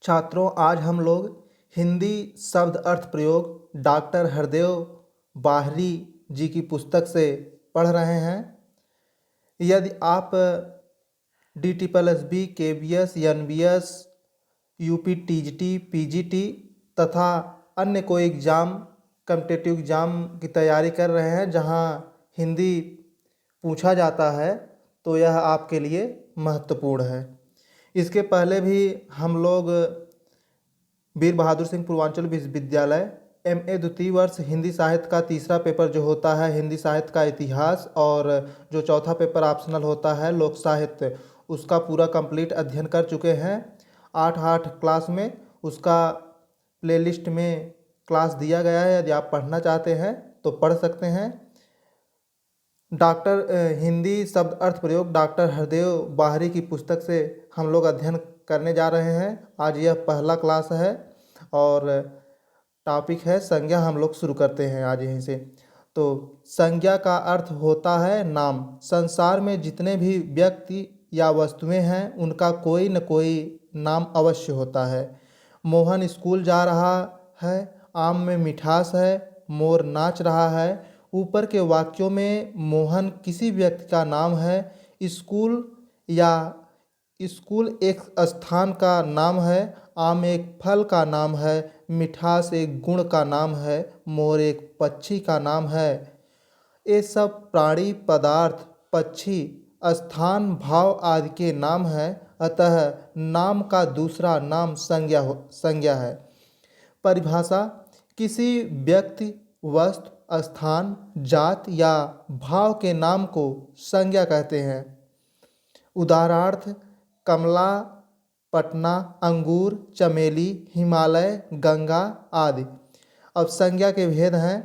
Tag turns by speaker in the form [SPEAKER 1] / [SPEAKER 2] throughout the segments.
[SPEAKER 1] छात्रों, आज हम लोग हिंदी शब्द अर्थ प्रयोग डॉक्टर हरदेव बाहरी जी की पुस्तक से पढ़ रहे हैं। यदि आप DTPLSB, KBS, NBS, UP, TGT, PGT तथा अन्य कोई एग्ज़ाम कॉम्पिटिटिव एग्ज़ाम की तैयारी कर रहे हैं जहां हिंदी पूछा जाता है, तो यह आपके लिए महत्वपूर्ण है। इसके पहले भी हम लोग वीर बहादुर सिंह पूर्वांचल विश्वविद्यालय MA द्वितीय वर्ष हिंदी साहित्य का तीसरा पेपर जो होता है हिंदी साहित्य का इतिहास, और जो चौथा पेपर ऑप्शनल होता है लोक साहित्य, उसका पूरा कंप्लीट अध्ययन कर चुके हैं। 8 क्लास में उसका प्लेलिस्ट में क्लास दिया गया है। यदि आप पढ़ना चाहते हैं तो पढ़ सकते हैं। हिंदी शब्द अर्थ प्रयोग डॉक्टर हरदेव बाहरी की पुस्तक से हम लोग अध्ययन करने जा रहे हैं। आज यह पहला क्लास है और टॉपिक है संज्ञा। हम लोग शुरू करते हैं आज यहीं से। तो संज्ञा का अर्थ होता है नाम। संसार में जितने भी व्यक्ति या वस्तुएं हैं उनका कोई न कोई नाम अवश्य होता है। मोहन स्कूल जा रहा है, आम में मिठास है, मोर नाच रहा है। ऊपर के वाक्यों में मोहन किसी व्यक्ति का नाम है, स्कूल एक स्थान का नाम है, आम एक फल का नाम है, मिठास एक गुण का नाम है, मोर एक पक्षी का नाम है। ये सब प्राणी, पदार्थ, पक्षी, स्थान, भाव आदि के नाम है। अतः नाम का दूसरा नाम संज्ञा है। परिभाषा: किसी व्यक्ति, वस्तु, स्थान, जात या भाव के नाम को संज्ञा कहते हैं। उदाहरणार्थ: कमला, पटना, अंगूर, चमेली, हिमालय, गंगा आदि। अब संज्ञा के भेद हैं।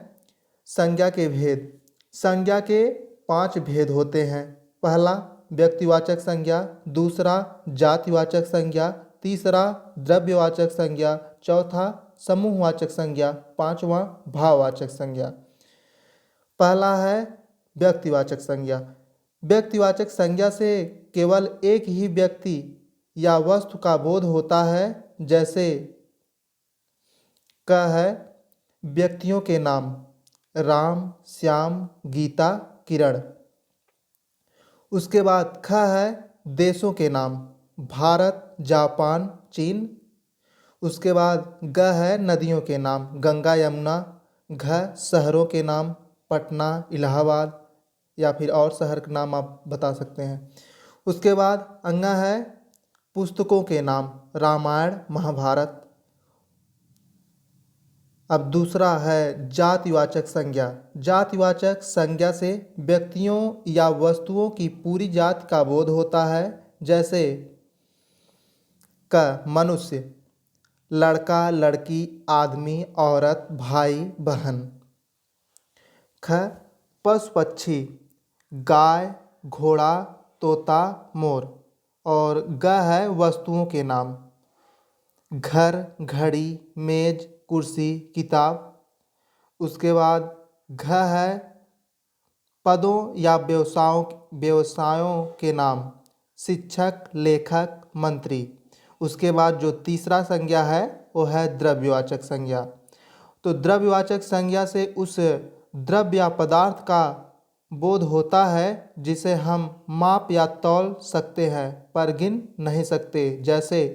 [SPEAKER 1] संज्ञा के 5 भेद होते हैं। पहला व्यक्तिवाचक संज्ञा, दूसरा जातिवाचक संज्ञा, तीसरा द्रव्यवाचक संज्ञा, चौथा समूहवाचक संज्ञा, पांचवा भाववाचक संज्ञा। पहला है व्यक्तिवाचक संज्ञा। व्यक्तिवाचक संज्ञा से केवल एक ही व्यक्ति या वस्तु का बोध होता है। जैसे क है व्यक्तियों के नाम: राम, श्याम, गीता, किरण। उसके बाद ख है देशों के नाम: भारत, जापान, चीन। उसके बाद ग है नदियों के नाम: गंगा, यमुना। घ शहरों के नाम: पटना, इलाहाबाद, या फिर और शहर का नाम आप बता सकते हैं। उसके बाद अंगा है पुस्तकों के नाम: रामायण, महाभारत। अब दूसरा है जातिवाचक संज्ञा। जातिवाचक संज्ञा से व्यक्तियों या वस्तुओं की पूरी जाति का बोध होता है। जैसे क मनुष्य: लड़का, लड़की, आदमी, औरत, भाई, बहन। ख पशु पक्षी: गाय, घोड़ा, तोता, मोर। और ग है वस्तुओं के नाम: घर, घड़ी, मेज, कुर्सी, किताब। उसके बाद घ है पदों या व्यवसायों के नाम: शिक्षक, लेखक, मंत्री। उसके बाद जो तीसरा संज्ञा है वो है द्रव्यवाचक संज्ञा। तो द्रव्यवाचक संज्ञा से उस द्रव्य या पदार्थ का बोध होता है जिसे हम माप या तौल सकते हैं पर गिन नहीं सकते। जैसे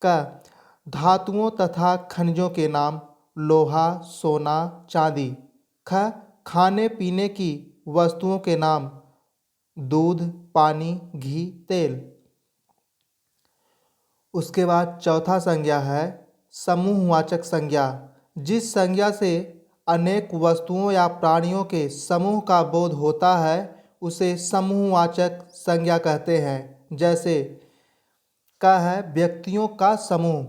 [SPEAKER 1] क धातुओं तथा खनिजों के नाम: लोहा, सोना, चांदी। ख खाने पीने की वस्तुओं के नाम: दूध, पानी, घी, तेल। उसके बाद चौथा संज्ञा है समूहवाचक संज्ञा। जिस संज्ञा से अनेक वस्तुओं या प्राणियों के समूह का बोध होता है उसे समूहवाचक संज्ञा कहते हैं। जैसे क है व्यक्तियों का समूह: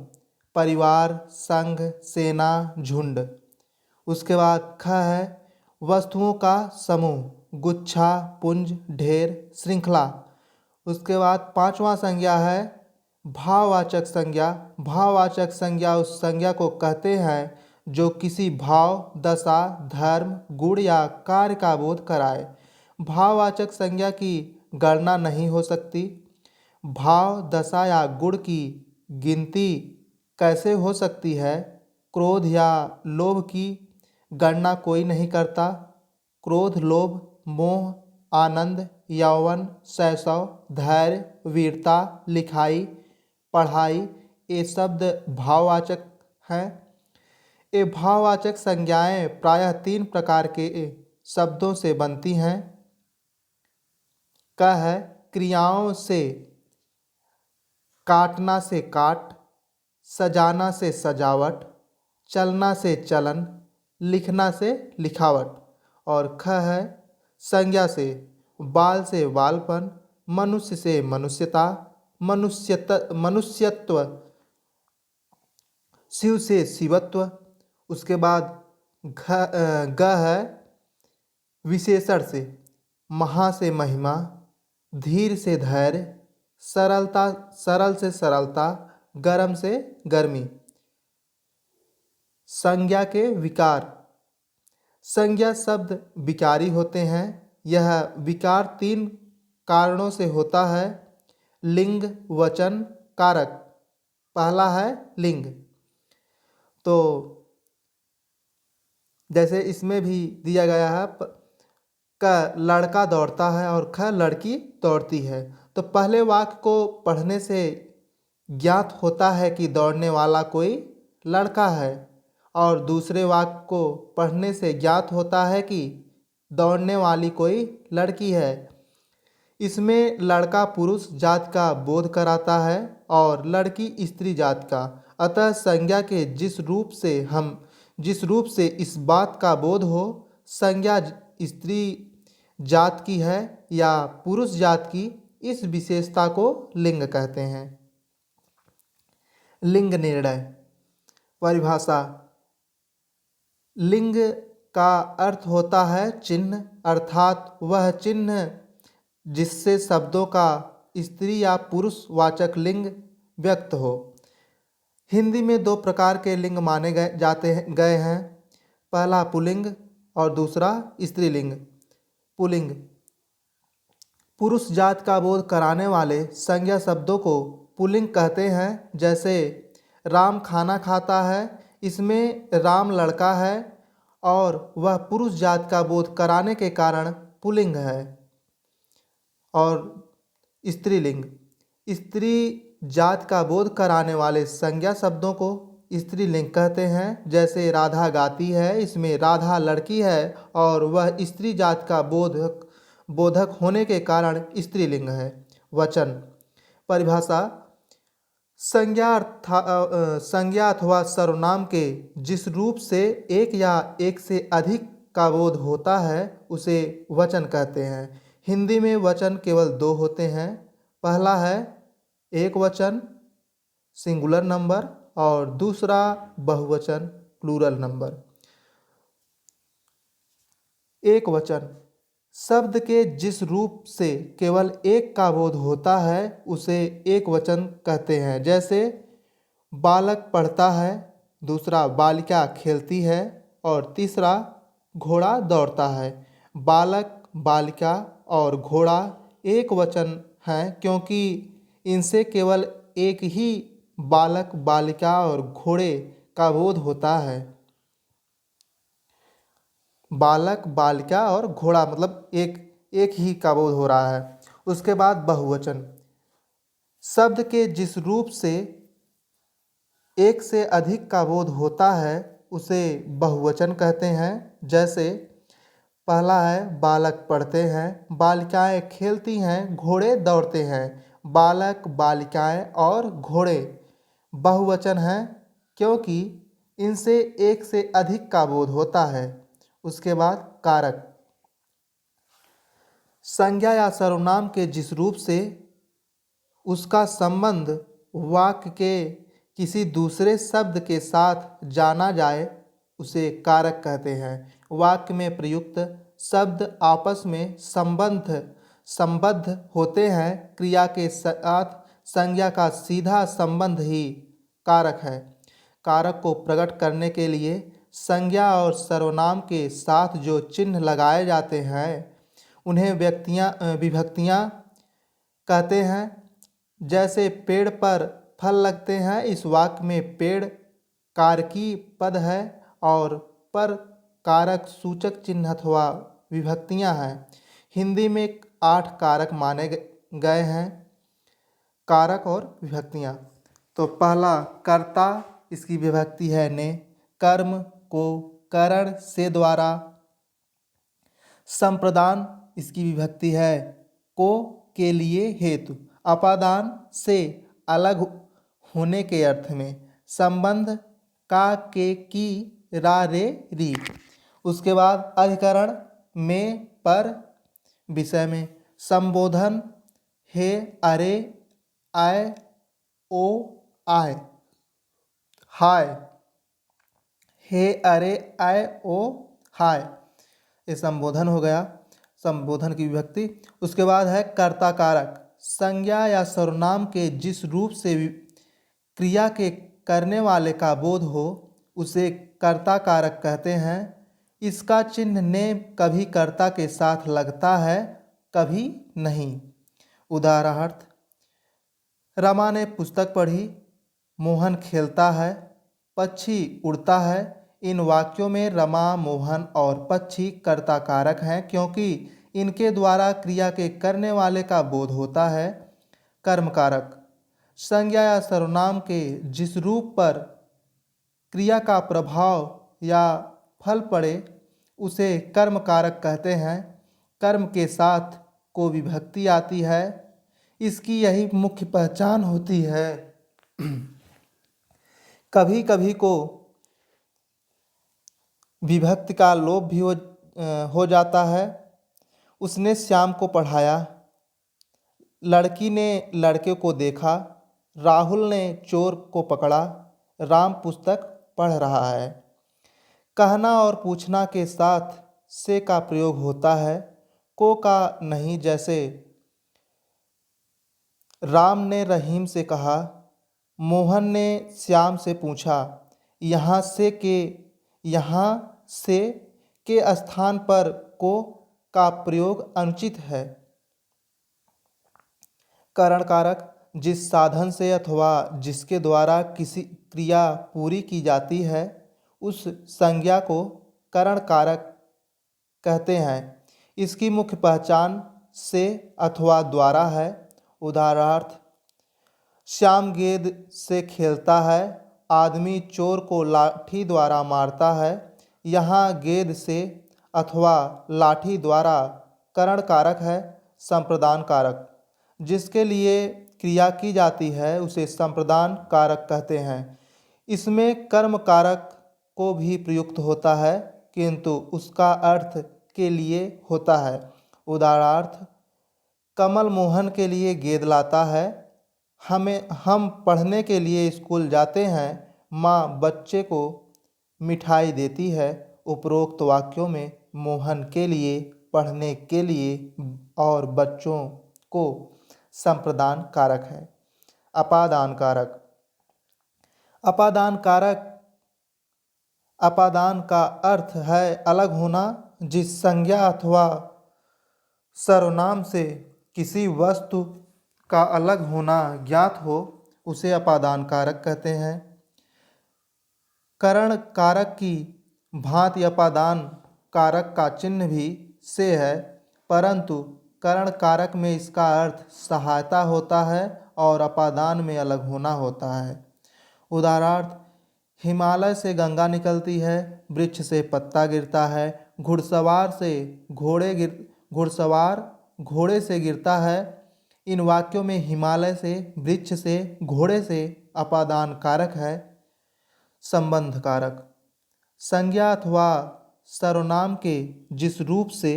[SPEAKER 1] परिवार, संघ, सेना, झुंड। उसके बाद ख है वस्तुओं का समूह: गुच्छा, पुंज, ढेर, श्रृंखला। उसके बाद पांचवा संज्ञा है भाववाचक संज्ञा। भाववाचक संज्ञा उस संज्ञा को कहते हैं जो किसी भाव, दशा, धर्म, गुण या कार्य का बोध कराए। भाववाचक संज्ञा की गणना नहीं हो सकती। भाव, दशा या गुण की गिनती कैसे हो सकती है। क्रोध या लोभ की गणना कोई नहीं करता। क्रोध, लोभ, मोह, आनंद, यौवन, शैशव, धैर्य, वीरता, लिखाई, पढ़ाई, ये शब्द भाववाचक हैं। ये भाववाचक संज्ञाएं प्रायः 3 प्रकार के शब्दों से बनती हैं। क है क्रियाओं से, काटना से काट, सजाना से सजावट, चलना से चलन, लिखना से लिखावट। और ख है संज्ञा से, बाल से बालपन, मनुष्य से मनुष्यता, मनुष्यत्व, शिव से शिवत्व। उसके बाद ग है विशेषण से, महा से महिमा, धीर से धैर्य, सरल से सरलता, गर्म से गर्मी। संज्ञा के विकार। संज्ञा शब्द विकारी होते हैं। यह विकार 3 कारणों से होता है। लिंग, वचन, कारक। पहला है लिंग। तो जैसे इसमें भी दिया गया है, क लड़का दौड़ता है और ख लड़की दौड़ती है। तो पहले वाक्य को पढ़ने से ज्ञात होता है कि दौड़ने वाला कोई लड़का है, और दूसरे वाक्य को पढ़ने से ज्ञात होता है कि दौड़ने वाली कोई लड़की है। इसमें लड़का पुरुष जात का बोध कराता है और लड़की स्त्री जात का। अतः संज्ञा के जिस रूप से इस बात का बोध हो संज्ञा स्त्री जात की है या पुरुष जात की, इस विशेषता को लिंग कहते हैं। लिंग निर्णय। परिभाषा। लिंग का अर्थ होता है चिन्ह, अर्थात वह चिन्ह जिससे शब्दों का स्त्री या पुरुष वाचक लिंग व्यक्त हो। हिंदी में 2 प्रकार के लिंग माने गए हैं। पहला पुल्लिंग और दूसरा स्त्रीलिंग। पुल्लिंग पुरुष जात का बोध कराने वाले संज्ञा शब्दों को पुल्लिंग कहते हैं। जैसे राम खाना खाता है, इसमें राम लड़का है और वह पुरुष जात का बोध कराने के कारण पुल्लिंग है। और स्त्रीलिंग स्त्री जात का बोध कराने वाले संज्ञा शब्दों को स्त्रीलिंग कहते हैं। जैसे राधा गाती है, इसमें राधा लड़की है और वह स्त्री जात का बोधक होने के कारण स्त्रीलिंग है। वचन। परिभाषा। संज्ञा अथवा सर्वनाम के जिस रूप से एक या एक से अधिक का बोध होता है उसे वचन कहते हैं। हिंदी में वचन केवल 2 होते हैं। पहला है एक वचन सिंगुलर नंबर और दूसरा बहुवचन प्लूरल नंबर। एक वचन शब्द के जिस रूप से केवल एक का बोध होता है उसे एक वचन कहते हैं। जैसे बालक पढ़ता है, दूसरा बालिका खेलती है और तीसरा घोड़ा दौड़ता है। बालक, बालिका और घोड़ा एक वचन हैं क्योंकि इनसे केवल एक ही बालक, बालिका और घोड़े का बोध होता है। बालक, बालिका और घोड़ा मतलब एक ही का बोध हो रहा है। उसके बाद बहुवचन शब्द के जिस रूप से एक से अधिक का बोध होता है उसे बहुवचन कहते हैं। जैसे पहला है बालक पढ़ते हैं, बालिकाएं खेलती हैं, घोड़े दौड़ते हैं। बालक, बालिकाएं और घोड़े बहुवचन हैं क्योंकि इनसे एक से अधिक का बोध होता है। उसके बाद कारक संज्ञा या सर्वनाम के जिस रूप से उसका संबंध वाक्य के किसी दूसरे शब्द के साथ जाना जाए उसे कारक कहते हैं। वाक्य में प्रयुक्त शब्द आपस में संबद्ध होते हैं। क्रिया के साथ संज्ञा का सीधा संबंध ही कारक है। कारक को प्रकट करने के लिए संज्ञा और सर्वनाम के साथ जो चिन्ह लगाए जाते हैं उन्हें विभक्तियाँ कहते हैं। जैसे पेड़ पर फल लगते हैं। इस वाक्य में पेड़ कारकी पद है और पर कारक सूचक चिन्ह अथवा विभक्तियां हैं। हिंदी में 8 कारक माने गए हैं, कारक और विभक्तियां। तो पहला कर्ता, इसकी विभक्ति है ने। कर्म को करण से द्वारा। संप्रदान, इसकी विभक्ति है को के लिए हेतु। अपादान से अलग होने के अर्थ में। संबंध का के की रा रे री। उसके बाद अधिकरण में पर विषय में। संबोधन हे अरे आय ओ आय हाय। हे अरे आय ओ हाय, ये संबोधन हो गया, संबोधन की विभक्ति। उसके बाद है कर्ता कारक। संज्ञा या सर्वनाम के जिस रूप से क्रिया के करने वाले का बोध हो उसे कर्ता कारक कहते हैं। इसका चिन्ह ने कभी कर्ता के साथ लगता है, कभी नहीं। उदाहरणार्थ, रमा ने पुस्तक पढ़ी, मोहन खेलता है, पक्षी उड़ता है। इन वाक्यों में रमा, मोहन और पक्षी कर्ता कारक हैं क्योंकि इनके द्वारा क्रिया के करने वाले का बोध होता है। कर्म कारक। संज्ञा या सर्वनाम के जिस रूप पर क्रिया का प्रभाव या फल पड़े उसे कर्म कारक कहते हैं। कर्म के साथ को विभक्ति आती है, इसकी यही मुख्य पहचान होती है। कभी कभी को विभक्ति का लोप भी हो जाता है। उसने श्याम को पढ़ाया, लड़की ने लड़के को देखा, राहुल ने चोर को पकड़ा, राम पुस्तक पढ़ रहा है। कहना और पूछना के साथ से का प्रयोग होता है, को का नहीं। जैसे राम ने रहीम से कहा, मोहन ने श्याम से पूछा। यहाँ से के स्थान पर को का प्रयोग अनुचित है। करण कारक। जिस साधन से अथवा जिसके द्वारा किसी क्रिया पूरी की जाती है उस संज्ञा को करण कारक कहते हैं। इसकी मुख्य पहचान से अथवा द्वारा है। उदाहरणार्थ, श्याम गेंद से खेलता है, आदमी चोर को लाठी द्वारा मारता है। यहाँ गेंद से अथवा लाठी द्वारा करण कारक है। संप्रदान कारक। जिसके लिए क्रिया की जाती है उसे संप्रदान कारक कहते हैं। इसमें कर्म कारक को भी प्रयुक्त होता है किंतु उसका अर्थ के लिए होता है। उदाहरणार्थ, कमल मोहन के लिए गेंद लाता है, हम पढ़ने के लिए स्कूल जाते हैं, माँ बच्चे को मिठाई देती है। उपरोक्त वाक्यों में मोहन के लिए, पढ़ने के लिए और बच्चों को संप्रदान कारक है। अपादान कारक। अपादान कारक, अपादान का अर्थ है अलग होना। जिस संज्ञा अथवा सर्वनाम से किसी वस्तु का अलग होना ज्ञात हो उसे अपादान कारक कहते हैं। करण कारक की भांति अपादान कारक का चिन्ह भी से है, परंतु करण कारक में इसका अर्थ सहायता होता है और अपादान में अलग होना होता है। उदाहरणार्थ, हिमालय से गंगा निकलती है, वृक्ष से पत्ता गिरता है, घुड़सवार घोड़े से गिरता है। इन वाक्यों में हिमालय से, वृक्ष से, घोड़े से अपादान कारक है। संबंध कारक। संज्ञा अथवा सर्वनाम के जिस रूप से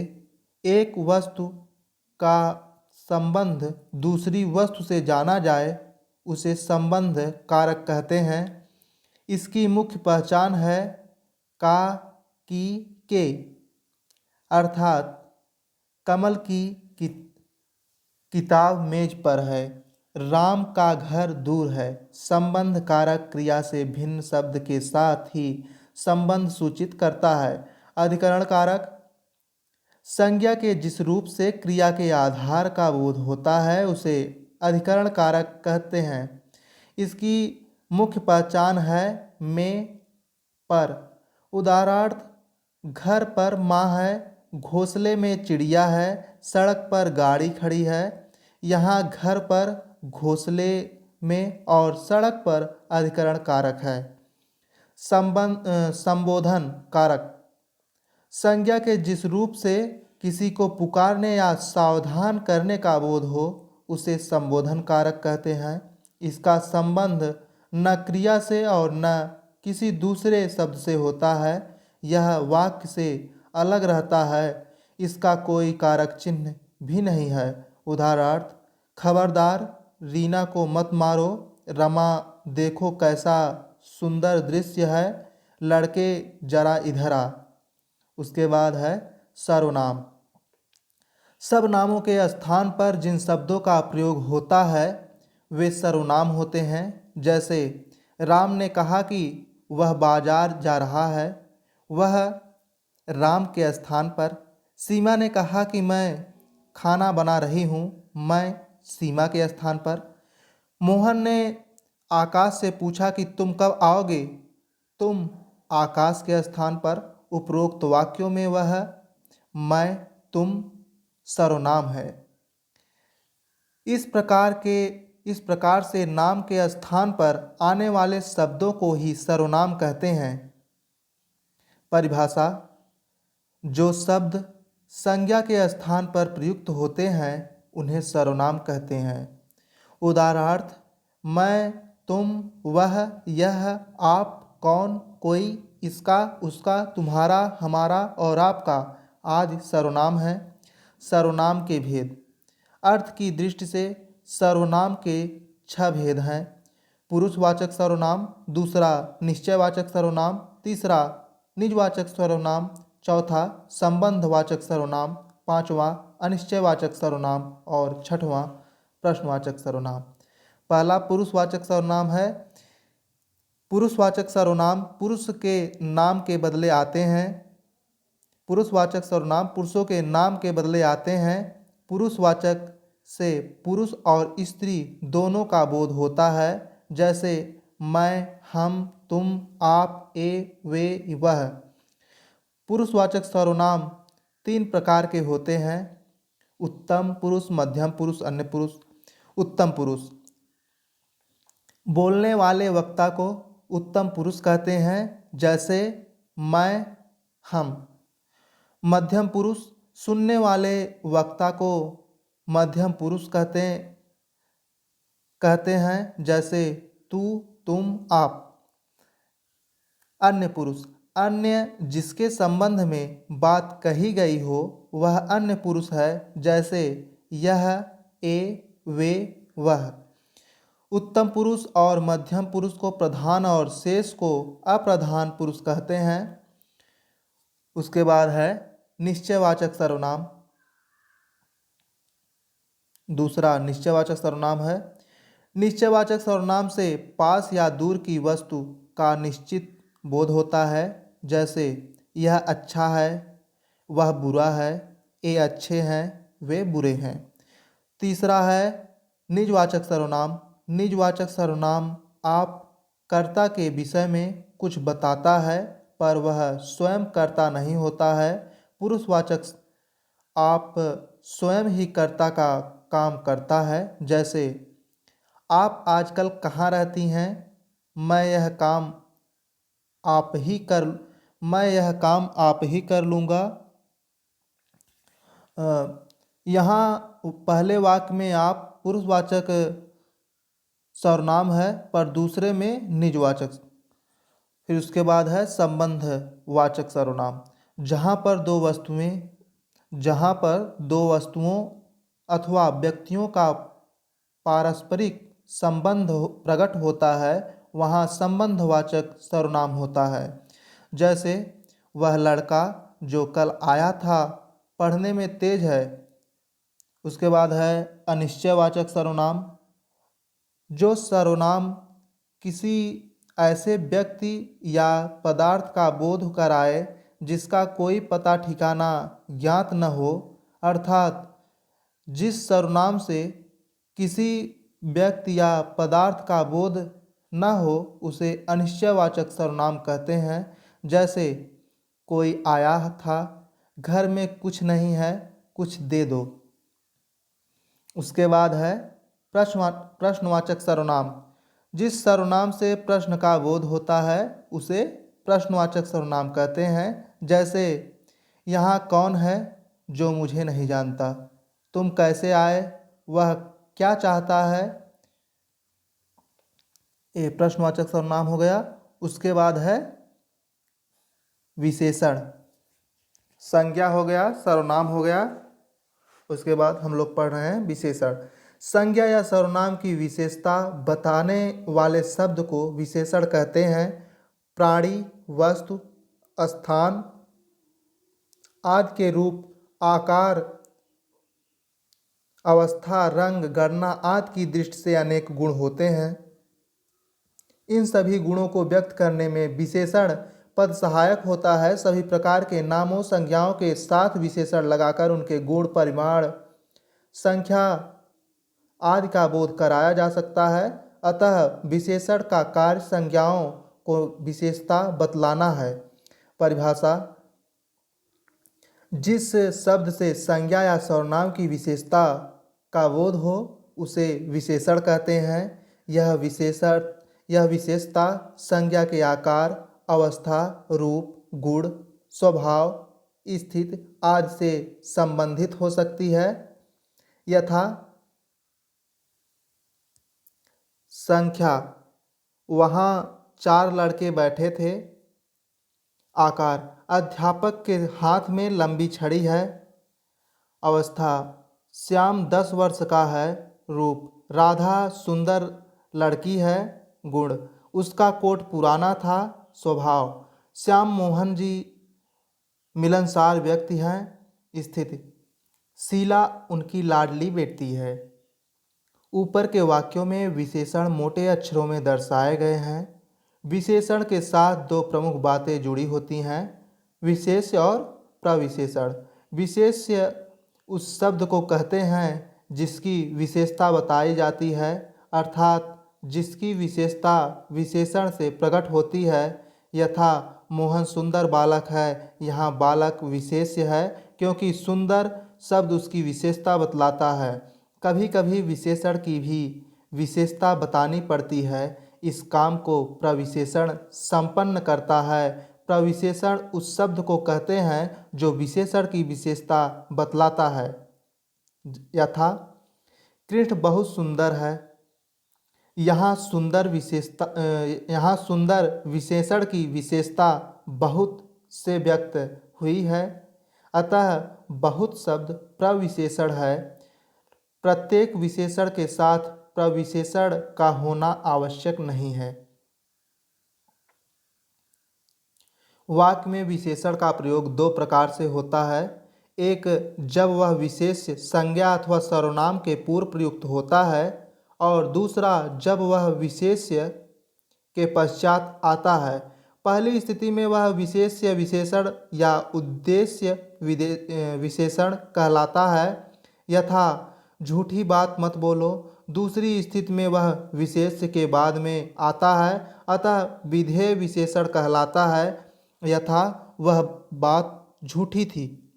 [SPEAKER 1] एक वस्तु का संबंध दूसरी वस्तु से जाना जाए उसे संबंध कारक कहते हैं। इसकी मुख्य पहचान है का, की, के। अर्थात कमल की किताब मेज पर है, राम का घर दूर है। संबंध कारक क्रिया से भिन्न शब्द के साथ ही संबंध सूचित करता है। अधिकरण कारक। संज्ञा के जिस रूप से क्रिया के आधार का बोध होता है उसे अधिकरण कारक कहते हैं। इसकी मुख्य पहचान है में, पर। उदाहरणार्थ, घर पर माँ है, घोंसले में चिड़िया है, सड़क पर गाड़ी खड़ी है। यहाँ घर पर, घोंसले में और सड़क पर अधिकरण कारक है। संबोधन कारक संज्ञा के जिस रूप से किसी को पुकारने या सावधान करने का बोध हो उसे संबोधन कारक कहते हैं। इसका संबंध न क्रिया से और न किसी दूसरे शब्द से होता है। यह वाक्य से अलग रहता है। इसका कोई कारक चिन्ह भी नहीं है। उदाहरणार्थ, खबरदार, रीना को मत मारो, रमा, देखो कैसा सुंदर दृश्य है, लड़के जरा इधर आ। उसके बाद है सर्वनाम। सब नामों के स्थान पर जिन शब्दों का प्रयोग होता है वे सर्वनाम होते हैं। जैसे राम ने कहा कि वह बाजार जा रहा है, वह राम के स्थान पर। सीमा ने कहा कि मैं खाना बना रही हूँ, मैं सीमा के स्थान पर। मोहन ने आकाश से पूछा कि तुम कब आओगे, तुम आकाश के स्थान पर। उपरोक्त वाक्यों में वह मैं, तुम सर्वनाम है। इस प्रकार से नाम के स्थान पर आने वाले शब्दों को ही सर्वनाम कहते हैं। परिभाषा: जो शब्द संज्ञा के स्थान पर प्रयुक्त होते हैं उन्हें सर्वनाम कहते हैं। उदाहरणार्थ, मैं, तुम, वह, यह, आप, कौन, कोई, इसका, उसका, तुम्हारा, हमारा और आपका आदि सर्वनाम है। सर्वनाम के भेद: अर्थ की दृष्टि से सर्वनाम के 6 भेद हैं। पुरुषवाचक सर्वनाम, दूसरा निश्चयवाचक सर्वनाम, तीसरा निजवाचक सर्वनाम, चौथा संबंधवाचक सर्वनाम, पांचवा अनिश्चयवाचक सर्वनाम और छठवां प्रश्नवाचक सर्वनाम। पहला पुरुषवाचक सर्वनाम है। पुरुषवाचक सर्वनाम पुरुष के नाम के बदले आते हैं। पुरुषवाचक सर्वनाम पुरुषों के नाम के बदले आते हैं। पुरुषवाचक से पुरुष और स्त्री दोनों का बोध होता है। जैसे मैं, हम, तुम, आप, ए, वे, वह। पुरुषवाचक सर्वनाम 3 प्रकार के होते हैं: उत्तम पुरुष, मध्यम पुरुष, अन्य पुरुष। उत्तम पुरुष: बोलने वाले वक्ता को उत्तम पुरुष कहते हैं। जैसे मैं, हम। मध्यम पुरुष: सुनने वाले वक्ता को मध्यम पुरुष कहते हैं। जैसे तू, तुम, आप। अन्य पुरुष: अन्य जिसके संबंध में बात कही गई हो वह अन्य पुरुष है। जैसे यह, ए, वे, वह। उत्तम पुरुष और मध्यम पुरुष को प्रधान और शेष को अप्रधान पुरुष कहते हैं। उसके बाद है निश्चयवाचक सर्वनाम। दूसरा निश्चयवाचक सर्वनाम है। निश्चयवाचक सर्वनाम से पास या दूर की वस्तु का निश्चित बोध होता है। जैसे यह अच्छा है, वह बुरा है, ये अच्छे हैं, वे बुरे हैं। तीसरा है निजवाचक सर्वनाम। निजवाचक सर्वनाम आप कर्ता के विषय में कुछ बताता है पर वह स्वयं कर्ता नहीं होता है। पुरुषवाचक आप स्वयं ही कर्ता का काम करता है। जैसे आप आजकल कहाँ रहती हैं, मैं यह काम आप ही कर लूँगा। यहाँ पहले वाक्य में आप पुरुषवाचक सर्वनाम है पर दूसरे में निजवाचक। फिर उसके बाद है संबंधवाचक सर्वनाम। जहाँ पर दो वस्तुओं अथवा व्यक्तियों का पारस्परिक संबंध प्रकट होता है वहाँ संबंधवाचक सर्वनाम होता है। जैसे वह लड़का जो कल आया था पढ़ने में तेज है। उसके बाद है अनिश्चयवाचक सर्वनाम। जो सर्वनाम किसी ऐसे व्यक्ति या पदार्थ का बोध कराए जिसका कोई पता ठिकाना ज्ञात न हो, अर्थात जिस सर्वनाम से किसी व्यक्ति या पदार्थ का बोध न हो उसे अनिश्चयवाचक सर्वनाम कहते हैं। जैसे कोई आया था, घर में कुछ नहीं है, कुछ दे दो। उसके बाद है प्रश्नवाचक सर्वनाम। जिस सर्वनाम से प्रश्न का बोध होता है उसे प्रश्नवाचक सर्वनाम कहते हैं। जैसे यहाँ कौन है जो मुझे नहीं जानता, तुम कैसे आए, वह क्या चाहता है, ये प्रश्नवाचक सर्वनाम हो गया। उसके बाद है विशेषण। संज्ञा हो गया, सर्वनाम हो गया, उसके बाद हम लोग पढ़ रहे हैं विशेषण। संज्ञा या सर्वनाम की विशेषता बताने वाले शब्द को विशेषण कहते हैं। प्राणी, वस्तु, स्थान आदि के रूप, आकार, अवस्था, रंग, गणना आदि की दृष्टि से अनेक गुण होते हैं। इन सभी गुणों को व्यक्त करने में विशेषण पद सहायक होता है। सभी प्रकार के नामों संज्ञाओं के साथ विशेषण लगाकर उनके गुण, परिमाण, संख्या आदि का बोध कराया जा सकता है। अतः विशेषण का कार्य संज्ञाओं को विशेषता बतलाना है। परिभाषा: जिस शब्द से संज्ञा या सर्वनाम की विशेषता का बोध हो उसे विशेषण कहते हैं। यह विशेषता संज्ञा के आकार, अवस्था, रूप, गुण, स्वभाव, स्थिति आदि से संबंधित हो सकती है। यथा संख्या, वहाँ 4 लड़के बैठे थे। आकार, अध्यापक के हाथ में लंबी छड़ी है। अवस्था, श्याम 10 वर्ष का है। रूप, राधा सुंदर लड़की है। गुण, उसका कोट पुराना था। स्वभाव, श्याम मोहन जी मिलनसार व्यक्ति हैं। स्थिति, शीला उनकी लाडली बेटी है। ऊपर के वाक्यों में विशेषण मोटे अक्षरों में दर्शाए गए हैं। विशेषण के साथ 2 प्रमुख बातें जुड़ी होती हैं, विशेष्य और प्रविशेषण। विशेष्य उस शब्द को कहते हैं जिसकी विशेषता बताई जाती है, अर्थात जिसकी विशेषता विशेषण से प्रकट होती है। यथा मोहन सुंदर बालक है, यहाँ बालक विशेष्य है क्योंकि सुंदर शब्द उसकी विशेषता बतलाता है। कभी कभी विशेषण की भी विशेषता बतानी पड़ती है। इस काम को प्रविशेषण संपन्न करता है। प्रविशेषण उस शब्द को कहते हैं जो विशेषण की विशेषता बतलाता है। यथा कृष्ण बहुत सुंदर है, यहाँ सुंदर विशेषण की विशेषता बहुत से व्यक्त हुई है। अतः बहुत शब्द प्रविशेषण है। प्रत्येक विशेषण के साथ प्रविशेषण का होना आवश्यक नहीं है। वाक्य में विशेषण का प्रयोग 2 प्रकार से होता है। एक, जब वह विशेष्य संज्ञा अथवा सर्वनाम के पूर्व प्रयुक्त होता है, और दूसरा जब वह विशेष्य के पश्चात आता है। पहली स्थिति में वह विशेष्य विशेषण या उद्देश्य विशेषण कहलाता है। यथा झूठी बात मत बोलो। दूसरी स्थिति में वह विशेष्य के बाद में आता है, अतः विधेय विशेषण कहलाता है। यथा वह बात झूठी थी।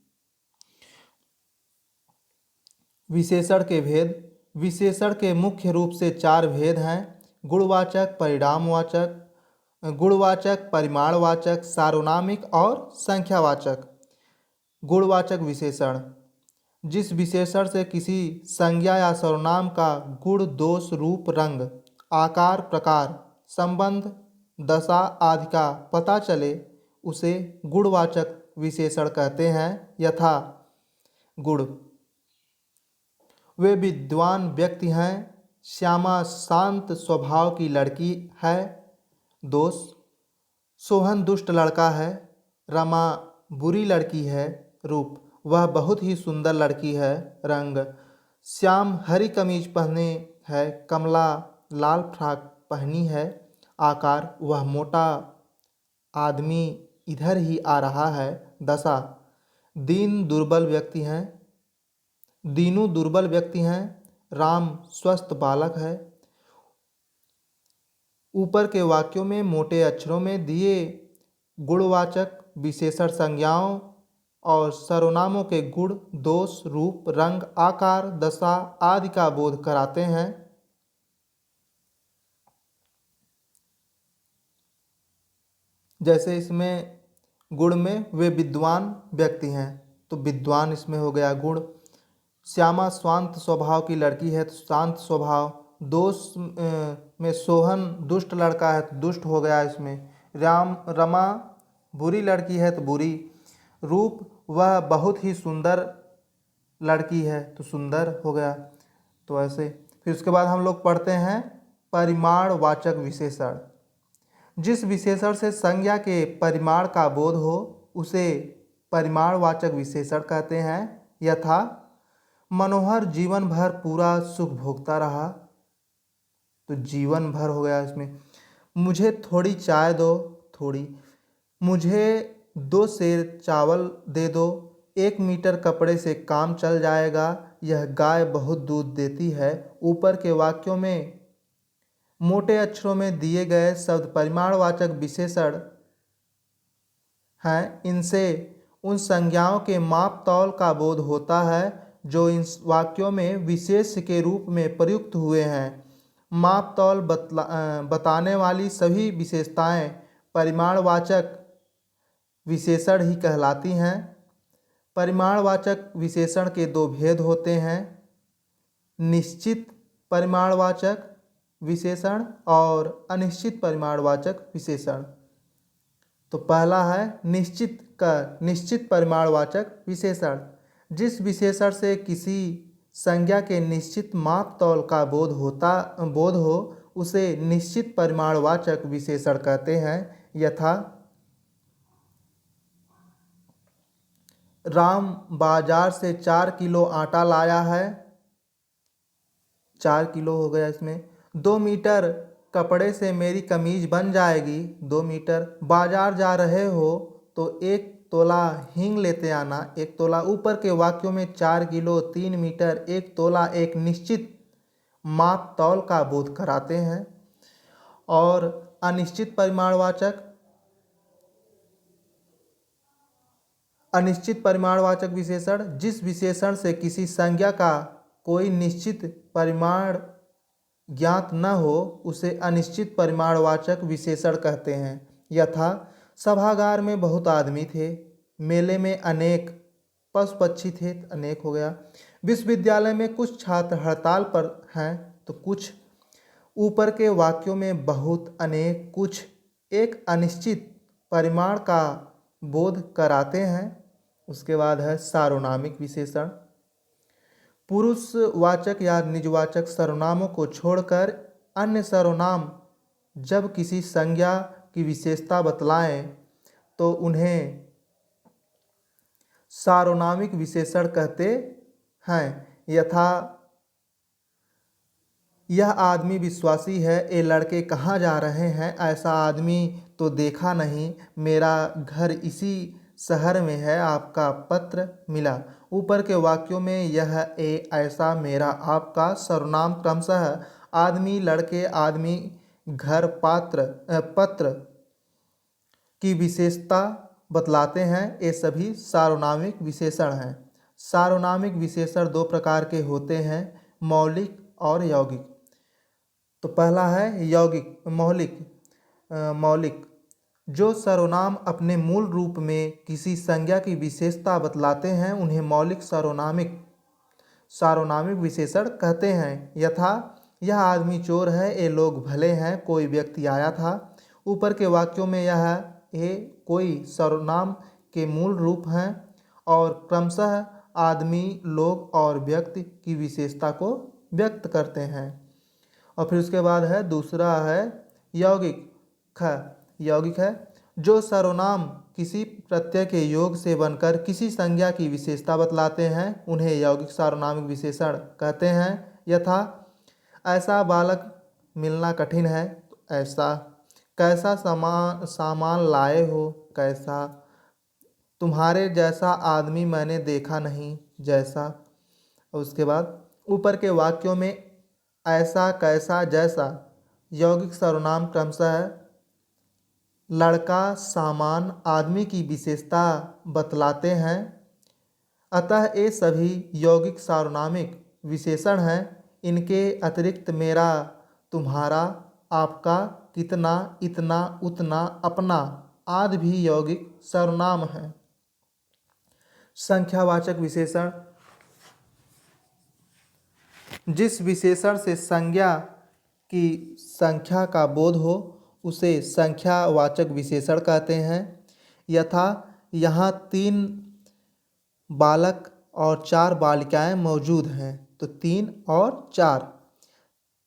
[SPEAKER 1] विशेषण के भेद। विशेषण के मुख्य रूप से 4 भेद हैं: गुणवाचक, परिणामवाचक, गुणवाचक, परिमाणवाचक, सार्वनामिक और संख्यावाचक। गुणवाचक विशेषण, जिस विशेषण से किसी संज्ञा या सर्वनाम का गुण, दोष, रूप, रंग, आकार, प्रकार, संबंध, दशा आदि का पता चले उसे गुणवाचक विशेषण कहते हैं। यथा गुण, वे विद्वान व्यक्ति हैं। श्यामा शांत स्वभाव की लड़की है। दोष, सोहन दुष्ट लड़का है। रमा बुरी लड़की है। रूप, वह बहुत ही सुंदर लड़की है। रंग, श्याम हरी कमीज पहने है, कमला लाल फ्रॉक पहनी है। आकार, वह मोटा आदमी इधर ही आ रहा है। दशा, दीनू दुर्बल व्यक्ति हैं। राम स्वस्थ बालक है। ऊपर के वाक्यों में मोटे अक्षरों में दिए गुणवाचक विशेषण संज्ञाओं और सर्वनामों के गुण, दोष, रूप, रंग, आकार, दशा आदि का बोध कराते हैं। जैसे इसमें गुण में वे विद्वान व्यक्ति हैं, तो विद्वान इसमें हो गया गुण। श्यामा शांत स्वभाव की लड़की है तो शांत स्वभाव। दोष में सोहन दुष्ट लड़का है तो दुष्ट हो गया इसमें। रमा बुरी लड़की है तो बुरी। रूप वह बहुत ही सुंदर लड़की है तो सुंदर हो गया। तो ऐसे फिर उसके बाद हम लोग पढ़ते हैं परिमाणवाचक विशेषण। जिस विशेषण से संज्ञा के परिमाण का बोध हो उसे परिमाणवाचक विशेषण कहते हैं। यथा मनोहर जीवन भर पूरा सुख भोगता रहा, तो जीवन भर हो गया इसमें। मुझे थोड़ी चाय दो, थोड़ी। मुझे 2 सेर चावल दे दो। 1 मीटर कपड़े से काम चल जाएगा। यह गाय बहुत दूध देती है। ऊपर के वाक्यों में मोटे अक्षरों में दिए गए शब्द परिमाणवाचक विशेषण हैं। इनसे उन संज्ञाओं के माप तौल का बोध होता है जो इन वाक्यों में विशेष के रूप में प्रयुक्त हुए हैं। माप तौल बताने वाली सभी विशेषताएं परिमाणवाचक विशेषण ही कहलाती हैं। परिमाणवाचक विशेषण के 2 भेद होते हैं, निश्चित परिमाणवाचक विशेषण और अनिश्चित परिमाणवाचक विशेषण। तो पहला है निश्चित परिमाणवाचक विशेषण। जिस विशेषण से किसी संज्ञा के निश्चित माप तौल का बोध हो उसे निश्चित परिमाणवाचक विशेषण कहते हैं। यथा राम बाजार से 4 किलो आटा लाया है। 4 किलो हो गया इसमें। 2 मीटर कपड़े से मेरी कमीज बन जाएगी। 2 मीटर। बाजार जा रहे हो तो 1 तोला हींग लेते आना। 1 तोला। ऊपर के वाक्यों में 4 किलो, 3 मीटर, 1 तोला एक निश्चित माप तौल का बोध कराते हैं। और अनिश्चित परिमाणवाचक विशेषण, जिस विशेषण से किसी संज्ञा का कोई निश्चित परिमाण ज्ञात न हो उसे अनिश्चित परिमाणवाचक विशेषण कहते हैं। यथा सभागार में बहुत आदमी थे। मेले में अनेक पशु पक्षी थे, अनेक हो गया। विश्वविद्यालय में कुछ छात्र हड़ताल पर हैं, तो कुछ। ऊपर के वाक्यों में बहुत, अनेक, कुछ एक अनिश्चित परिमाण का बोध कराते हैं। उसके बाद है सार्वनामिक विशेषण। पुरुषवाचक या निजवाचक सर्वनामों को छोड़कर अन्य सर्वनाम जब किसी संज्ञा की विशेषता बतलाएं तो उन्हें सार्वनामिक विशेषण कहते हैं। यथा यह आदमी विश्वासी है। ये लड़के कहाँ जा रहे हैं? ऐसा आदमी तो देखा नहीं। मेरा घर इसी शहर में है। आपका पत्र मिला। ऊपर के वाक्यों में यह, ए, ऐसा, मेरा, आपका सर्वनाम क्रमशः आदमी, लड़के, आदमी, घर, पत्र की विशेषता बतलाते हैं। ये सभी सार्वनामिक विशेषण हैं। सार्वनामिक विशेषण 2 प्रकार के होते हैं, मौलिक और यौगिक। तो पहला है मौलिक। जो सर्वनाम अपने मूल रूप में किसी संज्ञा की विशेषता बतलाते हैं उन्हें मौलिक सार्वनामिक विशेषण कहते हैं। यथा यह आदमी चोर है। ये लोग भले हैं। कोई व्यक्ति आया था। ऊपर के वाक्यों में ये कोई सर्वनाम के मूल रूप हैं और क्रमशः आदमी, लोग और व्यक्ति की विशेषता को व्यक्त करते हैं। और फिर उसके बाद है दूसरा है यौगिक है। जो सर्वनाम किसी प्रत्यय के योग से बनकर किसी संज्ञा की विशेषता बतलाते हैं उन्हें यौगिक सार्वनामिक विशेषण कहते हैं। यथा ऐसा बालक मिलना कठिन है। तो ऐसा। कैसा सामान लाए हो? कैसा। तुम्हारे जैसा आदमी मैंने देखा नहीं। जैसा। और उसके बाद ऊपर के वाक्यों में ऐसा, कैसा, जैसा यौगिक सर्वनाम क्रमशः है। लड़का, सामान, आदमी की विशेषता बतलाते हैं, अतः ये सभी यौगिक सार्वनामिक विशेषण हैं। इनके अतिरिक्त मेरा, तुम्हारा, आपका, कितना, इतना, उतना, अपना आदि भी यौगिक सर्वनाम हैं। संख्यावाचक विशेषण, जिस विशेषण से संज्ञा की संख्या का बोध हो उसे संख्यावाचक विशेषण कहते हैं। यथा यहाँ 3 बालक और 4 बालिकाएं मौजूद हैं, तो 3 और 4।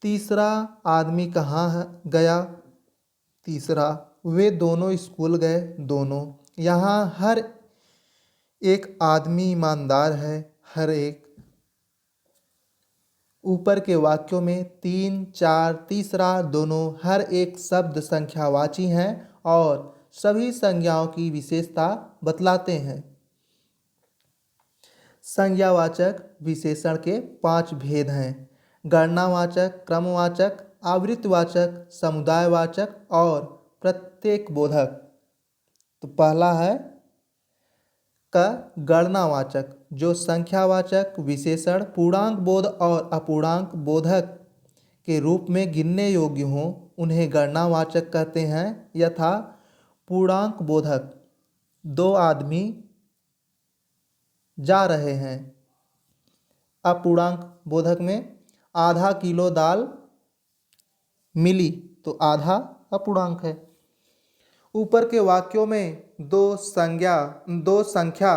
[SPEAKER 1] तीसरा आदमी कहाँ गया? तीसरा। वे दोनों स्कूल गए, दोनों। यहाँ हर एक आदमी ईमानदार है, हर एक। ऊपर के वाक्यों में 3, 4, तीसरा, दोनों हर एक शब्द संख्यावाची हैं और सभी संज्ञाओं की विशेषता बतलाते हैं। संज्ञावाचक विशेषण के 5 भेद हैं: गणनावाचक, क्रमवाचक, आवृत्तिवाचक, समुदायवाचक और प्रत्येक बोधक। तो पहला है का गणनावाचक, जो संख्यावाचक विशेषण पूर्णांक बोध और अपूर्णांक बोधक के रूप में गिनने योग्य हों उन्हें गणनावाचक कहते हैं। यथा पूर्णांक बोधक, 2 आदमी जा रहे हैं। अपूर्णांक बोधक में आधा किलो दाल मिली, तो आधा अपूर्णांक है। ऊपर के वाक्यों में दो संख्या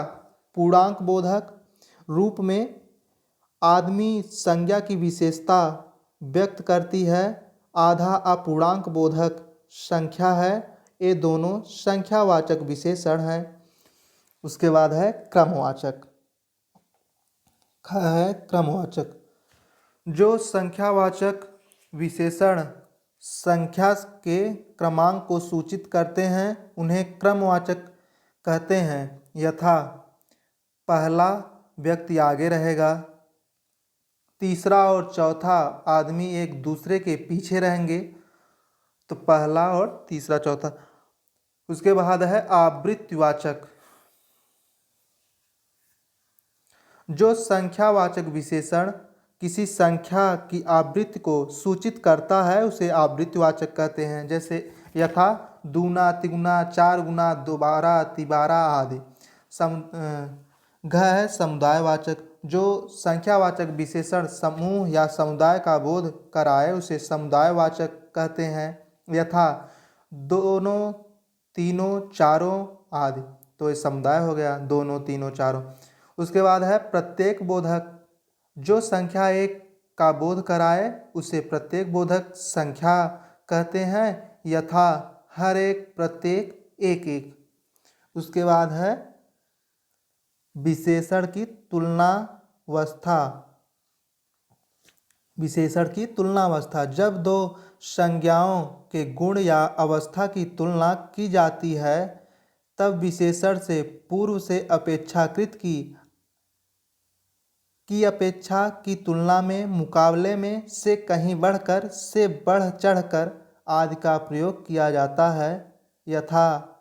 [SPEAKER 1] पूर्णांक बोधक रूप में आदमी संज्ञा की विशेषता व्यक्त करती है, आधा अपूर्णांक बोधक संख्या है। ये दोनों संख्यावाचक विशेषण हैं। उसके बाद है क्रमवाचक। क्रमवाचक, जो संख्यावाचक विशेषण संख्या के क्रमांक को सूचित करते हैं उन्हें क्रमवाचक कहते हैं। यथा पहला व्यक्ति आगे रहेगा, तीसरा और चौथा आदमी एक दूसरे के पीछे रहेंगे, तो पहला और तीसरा, चौथा। उसके बाद है आवृत्तिवाचक, जो संख्यावाचक विशेषण किसी संख्या की आवृत्ति को सूचित करता है उसे आवृत्तिवाचक कहते हैं। जैसे यथा दूना, तिगुना, 4 गुना, दोबारा, तिबारा आदि। घ है समुदायवाचक, जो संख्यावाचक विशेषण समूह या समुदाय का बोध कराए उसे समुदायवाचक कहते हैं। यथा दोनों, तीनों, चारों आदि, तो ये समुदाय हो गया, दोनों, तीनों, चारों। उसके बाद है प्रत्येक बोधक, जो संख्या एक का बोध कराए उसे प्रत्येक बोधक संख्या कहते हैं। यथा हर एक, प्रत्येक, एक एक। उसके बाद है विशेषण की तुलनावस्था। विशेषण की तुलनावस्था, जब दो संज्ञाओं के गुण या अवस्था की तुलना की जाती है तब विशेषण से पूर्व से अपेक्षाकृत की अपेक्षा की तुलना में, मुकाबले में, से कहीं बढ़कर, से बढ़ चढ़कर आदि का प्रयोग किया जाता है। यथा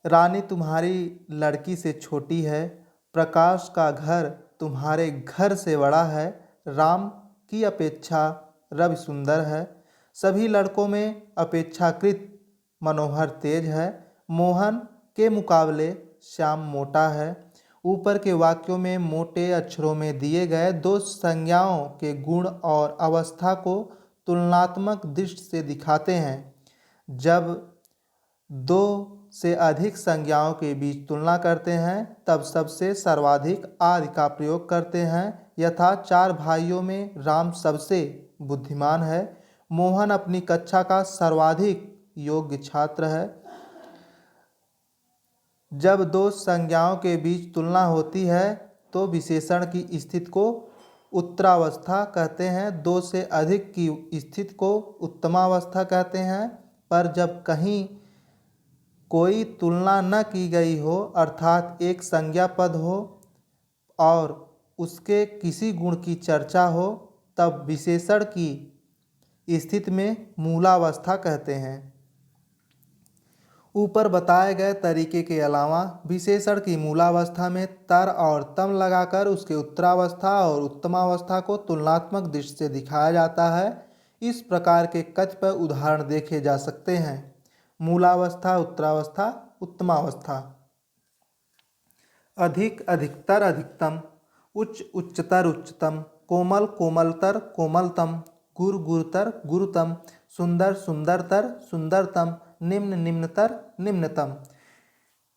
[SPEAKER 1] रानी तुम्हारी लड़की से छोटी है, प्रकाश का घर तुम्हारे घर से बड़ा है, राम की अपेक्षा रवि सुंदर है, सभी लड़कों में अपेक्षाकृत मनोहर तेज है, मोहन के मुकाबले श्याम मोटा है। ऊपर के वाक्यों में मोटे अक्षरों में दिए गए दो संज्ञाओं के गुण और अवस्था को तुलनात्मक दृष्टि से दिखाते हैं। जब दो से अधिक संज्ञाओं के बीच तुलना करते हैं तब सबसे सर्वाधिक आदि का प्रयोग करते हैं। यथा 4 भाइयों में राम सबसे बुद्धिमान है, मोहन अपनी कक्षा का सर्वाधिक योग्य छात्र है। जब दो संज्ञाओं के बीच तुलना होती है तो विशेषण की स्थिति को उत्तरावस्था कहते हैं, 2 से अधिक की स्थिति को उत्तमावस्था कहते हैं। पर जब कहीं कोई तुलना न की गई हो, अर्थात एक संज्ञा पद हो और उसके किसी गुण की चर्चा हो तब विशेषण की स्थिति में मूलावस्था कहते हैं। ऊपर बताए गए तरीके के अलावा विशेषण की मूलावस्था में तर और तम लगाकर उसके उत्तरावस्था और उत्तमावस्था को तुलनात्मक दृष्टि से दिखाया जाता है। इस प्रकार के कतिपय उदाहरण देखे जा सकते हैं। मूलावस्था, उत्तरावस्था, उत्तमावस्था। अधिक अधिकतर अधिकतम, उच्च उच्चतर उच्चतम, कोमल कोमलतर कोमलतम, गुरु गुरुतर गुरुतम, सुंदर सुंदरतर सुंदरतम, निम्न निम्नतर निम्नतम।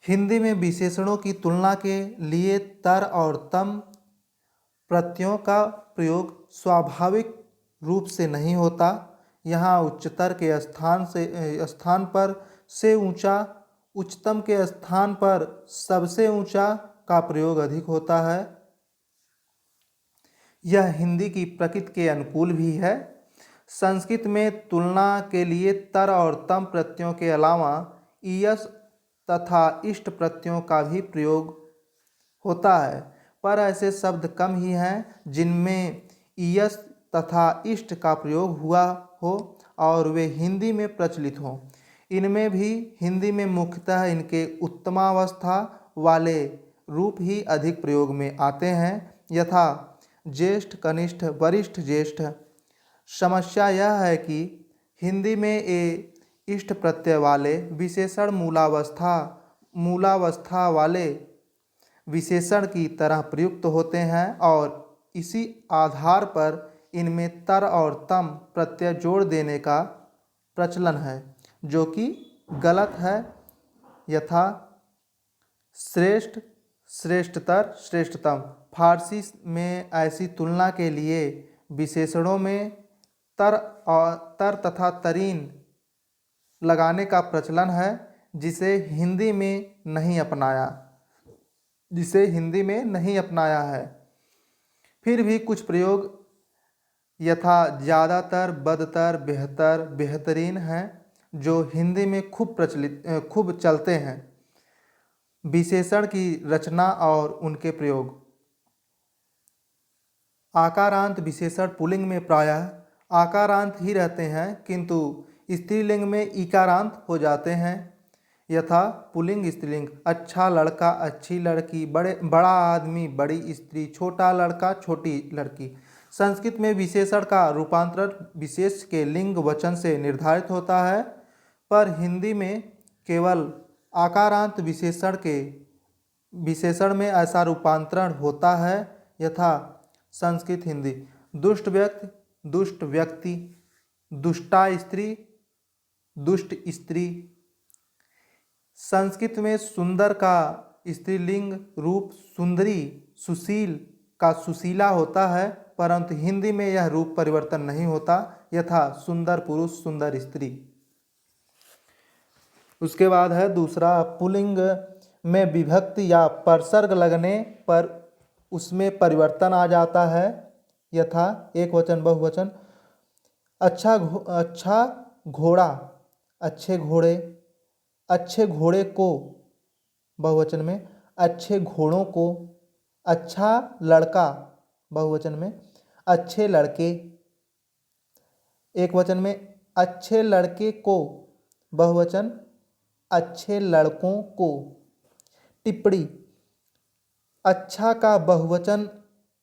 [SPEAKER 1] हिंदी में विशेषणों की तुलना के लिए तर और तम प्रत्ययों का प्रयोग स्वाभाविक रूप से नहीं होता। यहाँ उच्चतर के स्थान पर से ऊंचा, उच्चतम के स्थान पर सबसे ऊंचा का प्रयोग अधिक होता है। यह हिंदी की प्रकृति के अनुकूल भी है। संस्कृत में तुलना के लिए तर और तम प्रत्ययों के अलावा ईयस तथा इष्ट प्रत्ययों का भी प्रयोग होता है, पर ऐसे शब्द कम ही हैं जिनमें ईयस तथा इष्ट का प्रयोग हुआ हो और वे हिंदी में प्रचलित हों। इनमें भी हिंदी में मुख्यतः इनके उत्तमावस्था वाले रूप ही अधिक प्रयोग में आते हैं, यथा ज्येष्ठ, कनिष्ठ, वरिष्ठ, ज्येष्ठ। समस्या यह है कि हिंदी में ये इष्ट प्रत्यय वाले विशेषण मूलावस्था वाले विशेषण की तरह प्रयुक्त होते हैं और इसी आधार पर इनमें तर और तम प्रत्यय जोड़ देने का प्रचलन है, जो कि गलत है। यथा श्रेष्ठ, श्रेष्ठतर, श्रेष्ठतम। फारसी में ऐसी तुलना के लिए विशेषणों में तर तथा तरीन लगाने का प्रचलन है, जिसे हिंदी में नहीं अपनाया है। फिर भी कुछ प्रयोग यथा ज़्यादातर, बदतर, बेहतर, बेहतरीन हैं, जो हिंदी में खूब चलते हैं। विशेषण की रचना और उनके प्रयोग। आकारांत विशेषण पुल्लिंग में प्रायः आकारांत ही रहते हैं, किंतु स्त्रीलिंग में इकारांत हो जाते हैं। यथा पुल्लिंग, स्त्रीलिंग। अच्छा लड़का, अच्छी लड़की, बड़ा आदमी, बड़ी स्त्री, छोटा लड़का, छोटी लड़की। संस्कृत में विशेषण का रूपांतरण विशेष के लिंग वचन से निर्धारित होता है, पर हिंदी में केवल आकारांत विशेषण में ऐसा रूपांतरण होता है। यथा संस्कृत, हिंदी। दुष्ट व्यक्ति, दुष्ट व्यक्ति, दुष्टा स्त्री, दुष्ट स्त्री। संस्कृत में सुंदर का स्त्रीलिंग रूप सुंदरी, सुशील का सुशीला होता है, परंतु हिंदी में यह रूप परिवर्तन नहीं होता। यथा सुंदर पुरुष, सुंदर स्त्री। उसके बाद है दूसरा, पुल्लिंग में विभक्ति या परसर्ग लगने पर उसमें परिवर्तन आ जाता है। यथा एक वचन, बहुवचन। अच्छा घोड़ा, अच्छे घोड़े, अच्छे घोड़े को, बहुवचन में। अच्छे घोड़ों को। अच्छा लड़का, बहुवचन में। अच्छे लड़के, एक वचन में। अच्छे लड़के को, बहुवचन। अच्छे लड़कों को। टिप्पणी। अच्छा का बहुवचन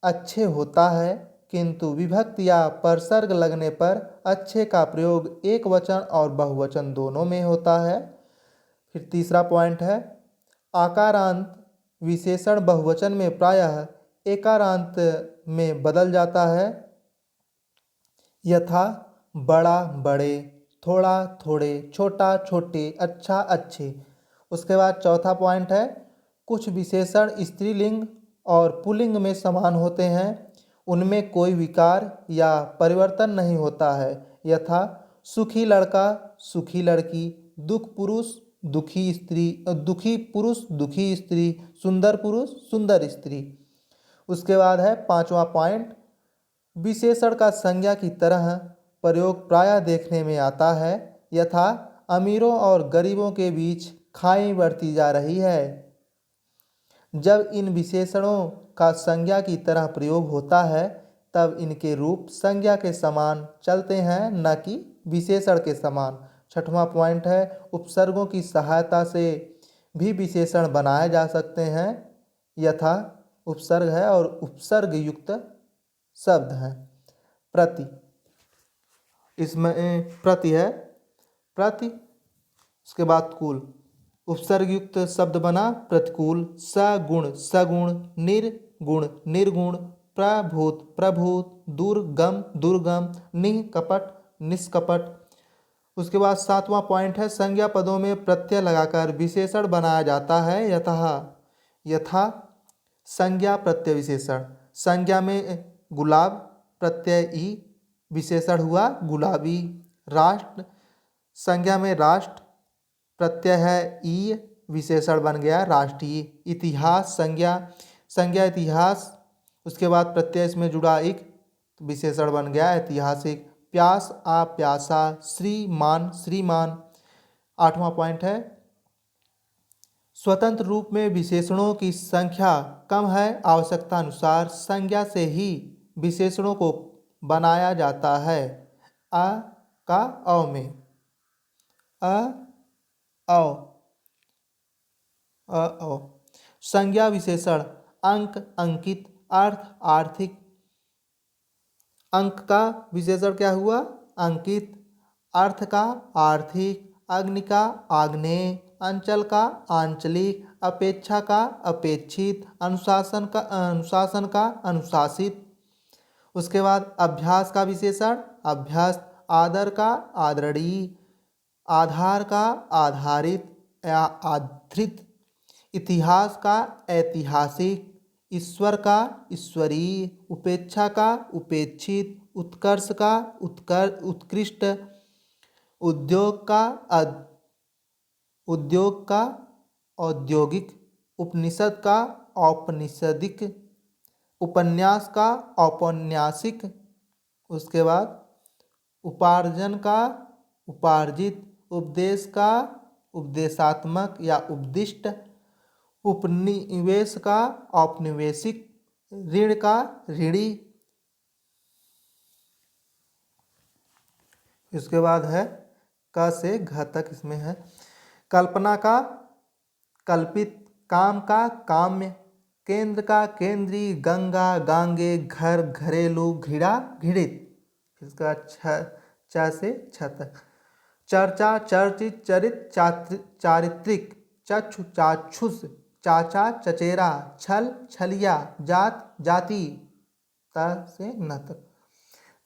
[SPEAKER 1] अच्छे होता है, किंतु विभक्ति या परसर्ग लगने पर अच्छे का प्रयोग एक वचन और बहुवचन दोनों में होता है। फिर तीसरा पॉइंट है, आकारांत विशेषण बहुवचन में प्रायः एकारांत में बदल जाता है। यथा बड़ा, बड़े, थोड़ा, थोड़े, छोटा, छोटे, अच्छा, अच्छे। उसके बाद चौथा पॉइंट है, कुछ विशेषण स्त्रीलिंग और पुल्लिंग में समान होते हैं, उनमें कोई विकार या परिवर्तन नहीं होता है। यथा सुखी लड़का, सुखी लड़की, दुख पुरुष, दुखी स्त्री, दुखी पुरुष, दुखी स्त्री, सुंदर पुरुष, सुंदर स्त्री। उसके बाद है पांचवा पॉइंट, विशेषण का संज्ञा की तरह प्रयोग प्रायः देखने में आता है। यथा अमीरों और गरीबों के बीच खाई बढ़ती जा रही है। जब इन विशेषणों का संज्ञा की तरह प्रयोग होता है तब इनके रूप संज्ञा के समान चलते हैं, न कि विशेषण के समान। छठवां पॉइंट है, उपसर्गों की सहायता से भी विशेषण बनाए जा सकते हैं। यथा उपसर्ग है और उपसर्ग युक्त शब्द हैं। प्रति, इसमें प्रति है, प्रति, उसके बाद कुल, उपसर्ग युक्त शब्द बना प्रतिकूल। सगुण सगुण, निर्गुण निर्गुण, प्रभूत प्रभूत, दुर्गम दुर्गम, निष्कपट निष्कपट। उसके बाद सातवां पॉइंट है, संज्ञा पदों में प्रत्यय लगाकर विशेषण बनाया जाता है। यथा संज्ञा प्रत्यय विशेषण। संज्ञा में गुलाब प्रत्यय ई, विशेषण हुआ गुलाबी। राष्ट्र, संज्ञा में राष्ट्र प्रत्यय है ई, विशेषण बन गया राष्ट्रीय। इतिहास संज्ञा इतिहास, उसके बाद प्रत्यय इसमें जुड़ा एक, विशेषण बन गया ऐतिहासिक। प्यास आ प्यासा, श्रीमान श्रीमान। आठवां पॉइंट है, स्वतंत्र रूप में विशेषणों की संख्या कम है, आवश्यकता अनुसार संज्ञा से ही विशेषणों को बनाया जाता है। अ का औ में, अ औ, अ औ। संज्ञा विशेषण अंक अंकित, अर्थ आर्थिक। अंक का विशेषण क्या हुआ? अंकित। अर्थ का आर्थिक। अग्नि का आग्नेय। अंचल का आंचलिक। अपेक्षा का अपेक्षित। अनुशासन का अनुशासित। उसके बाद अभ्यास का विशेषण अभ्यस्त। आदर का आदरणीय। आधार का आधारित या आधृत। इतिहास का ऐतिहासिक। ईश्वर का ईश्वरीय। उपेक्षा का उपेक्षित। उत्कर्ष का उत्कृष्ट। उद्योग का औद्योगिक। उपनिषद का औपनिषदिक। उपन्यास का औपन्यासिक। उसके बाद उपार्जन का उपार्जित। उपदेश का उपदेशात्मक या उपदिष्ट। उपनिवेश का औपनिवेशिक। ऋण का ऋणी। इसके बाद है क से घ तक, इसमें है कल्पना का कल्पित। काम का काम्य। केंद्र का केंद्रीय। गंगा गांगे। घर घरेलू। घृणा घृणित। इसका छ से छ तक। चर्चा चर्चित। चरित चारित्रिक। चक्षु चाक्षुष। चाचा चचेरा। छल छलिया। जात जाति, त से न तक।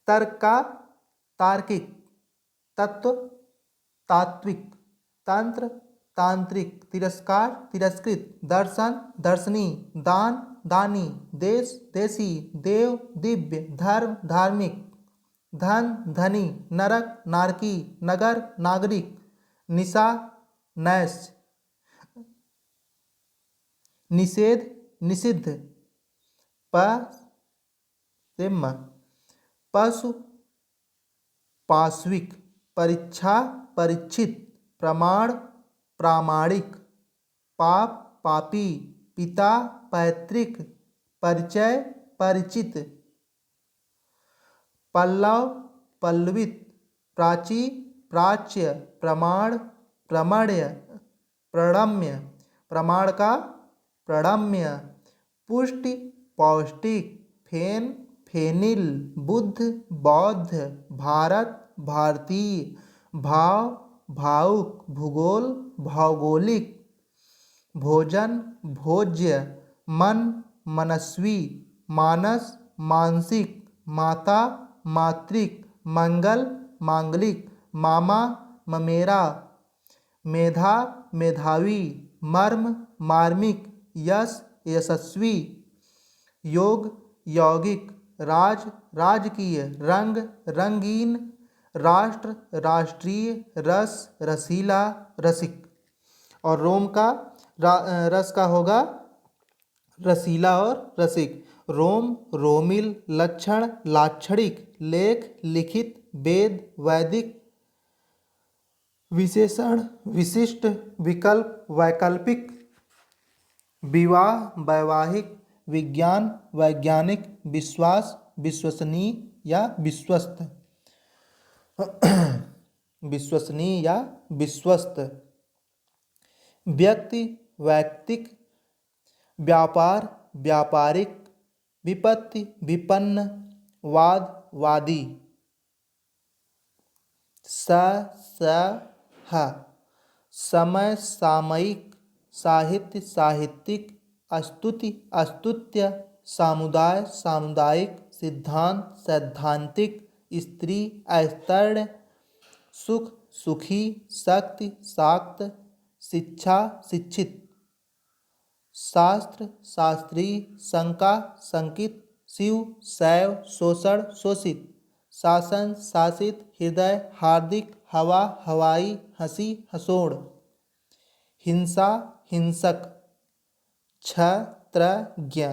[SPEAKER 1] तर्क का तार्किक। तत्व तात्विक। तंत्र तांत्रिक। तिरस्कार तिरस्कृत। दर्शन दर्शनी। दान दानी। देश देशी। देव दिव्य। धर्म धार्मिक। धन धनी। नरक नारकी। नगर नागरिक। निशा नैश। निषेध निषिद्ध। प से म। पशु पाश्विक। परीक्षा परीक्षित। प्रमाण प्रामाणिक। पाप पापी। पिता पैतृक। परिचय परिचित। पल्लव पल्लवित। प्राची प्राच्य। प्रमाण प्रमण्य। प्रणम्य। प्रमाण का प्रणम्य। पुष्टि पौष्टिक। फेन फेनिल। बुद्ध बौद्ध। भारत भारतीय। भाव भावुक। भूगोल भौगोलिक। भोजन भोज्य। मन मनस्वी। मानस मानसिक। माता मातृक। मंगल मांगलिक। मामा ममेरा। मेधा मेधावी। मर्म मार्मिक। यश यशस्वी। योग यौगिक। राज राजकीय। रंग रंगीन। राष्ट्र राष्ट्रीय। रस रसीला रसिक। और रोम का रस का होगा रसीला और रसिक। रोम रोमिल। लक्षण लाक्षणिक। लेख लिखित। वेद वैदिक। विशेषण विशिष्ट। विकल्प वैकल्पिक। विवाह वैवाहिक, विज्ञान वैज्ञानिक, विश्वास विश्वसनीय या विश्वस्त, विश्वसनीय या विश्वस्त, व्यक्ति वैयक्तिक, व्यापार व्यापारिक, विपत्ति विपन्न, वाद वादी, ह, समय सामयिक, साहित्य साहित्यिक, स्तुति स्तुत्य, समुदाय सामुदायिक, सिद्धांत सैद्धांतिक, स्त्री ऐस्तर्ण, सुख सुखी, शक्ति शाक्त, शिक्षा शिक्षित, शास्त्र शास्त्रीय, शंका शंकित, शिव शैव, शोषण शोषित, शासन शासित, हृदय हार्दिक, हवा हवाई, हंसी हंसोड़, हिंसा हिंसक, क्षत्रज्ञ,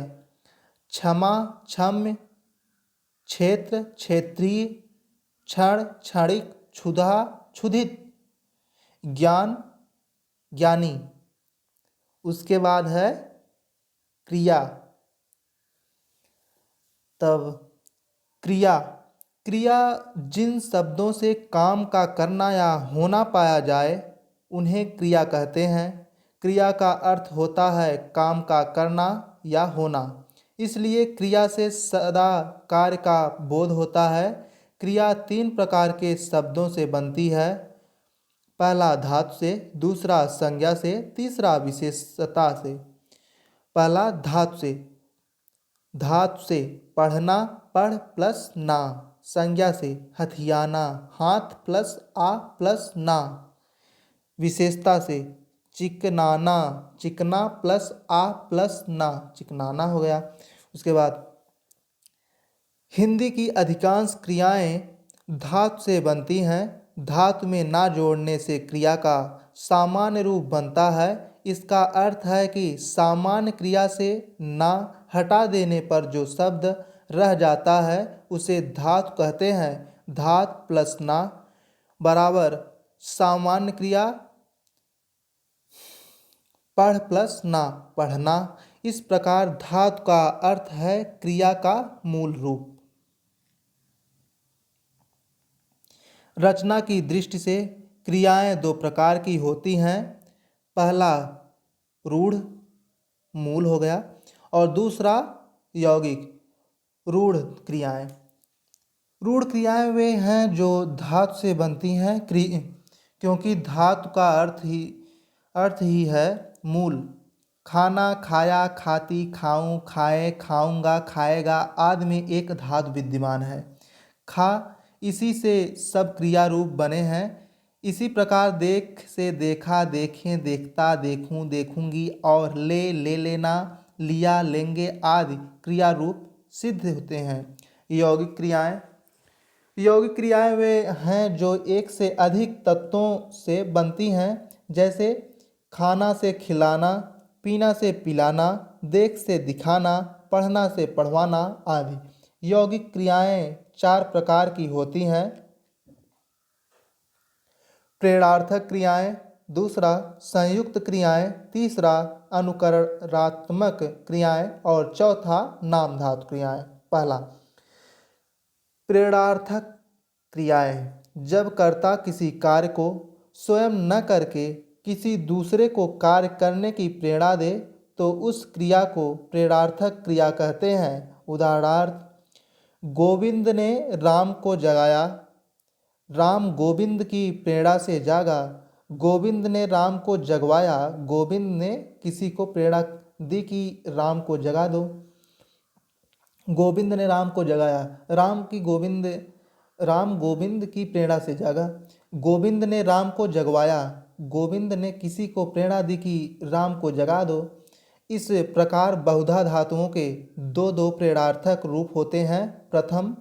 [SPEAKER 1] क्षमा क्षम्य, क्षेत्र क्षेत्रीय, क्षण क्षणिक, क्षुधा क्षुधित, ज्ञान ज्ञानी। उसके बाद है क्रिया। तब क्रिया, क्रिया जिन शब्दों से काम का करना या होना पाया जाए उन्हें क्रिया कहते हैं। क्रिया का अर्थ होता है काम का करना या होना, इसलिए क्रिया से सदा कार्य का बोध होता है। क्रिया 3 प्रकार के शब्दों से बनती है। पहला धातु से, दूसरा संज्ञा से, तीसरा विशेषता से। पहला धातु से। धातु से पढ़ना, पढ़ प्लस ना। संज्ञा से हथियाना, हाथ प्लस आ प्लस ना। विशेषता से चिकनाना, चिकना प्लस आ प्लस ना, चिकनाना हो गया। उसके बाद हिंदी की अधिकांश क्रियाएं धातु से बनती हैं। धातु में ना जोड़ने से क्रिया का सामान्य रूप बनता है। इसका अर्थ है कि सामान्य क्रिया से ना हटा देने पर जो शब्द रह जाता है उसे धातु कहते हैं। धातु प्लस ना बराबर सामान्य क्रिया, पढ़ प्लस ना पढ़ना। इस प्रकार धातु का अर्थ है क्रिया का मूल रूप। रचना की दृष्टि से क्रियाएं 2 प्रकार की होती हैं। पहला रूढ़ मूल हो गया और दूसरा यौगिक। रूढ़ क्रियाएं, रूढ़ क्रियाएं वे हैं जो धातु से बनती हैं, क्योंकि धातु का अर्थ ही है मूल। खाना खाया, खाती, खाऊं, खाए, खाऊंगा, खाएगा आदि में एक धातु विद्यमान है। खा इसी से सब क्रिया रूप बने हैं। इसी प्रकार देख से देखा, देखें, देखता, देखूं, देखूंगी और ले लेना, लिया, लेंगे आदि क्रिया रूप सिद्ध होते हैं। यौगिक क्रियाएं, यौगिक क्रियाएं वे हैं जो एक से अधिक तत्वों से बनती हैं, जैसे खाना से खिलाना, पीना से पिलाना, देख से दिखाना, पढ़ना से पढ़वाना आदि। यौगिक क्रियाएं 4 प्रकार की होती हैं। प्रेरणार्थक क्रियाएं, दूसरा संयुक्त क्रियाएं, तीसरा अनुकरणात्मक क्रियाएं और चौथा नाम धातु क्रियाएं। पहला प्रेरणार्थक क्रियाएं, जब कर्ता किसी कार्य को स्वयं न करके किसी दूसरे को कार्य करने की प्रेरणा दे तो उस क्रिया को प्रेरणार्थक क्रिया कहते हैं। उदाहरणार्थ, गोविंद ने राम को जगाया, राम गोविंद की प्रेरणा से जागा। गोविंद ने राम को जगवाया, गोविंद ने किसी को प्रेरणा दी कि राम को जगा दो। गोविंद ने राम को जगाया, राम गोविंद की प्रेरणा से जागा। गोविंद ने राम को जगवाया, गोविंद ने किसी को प्रेरणा दी कि राम को जगा दो। इस प्रकार बहुधा धातुओं के 2 प्रेरणार्थक रूप होते हैं। प्रथम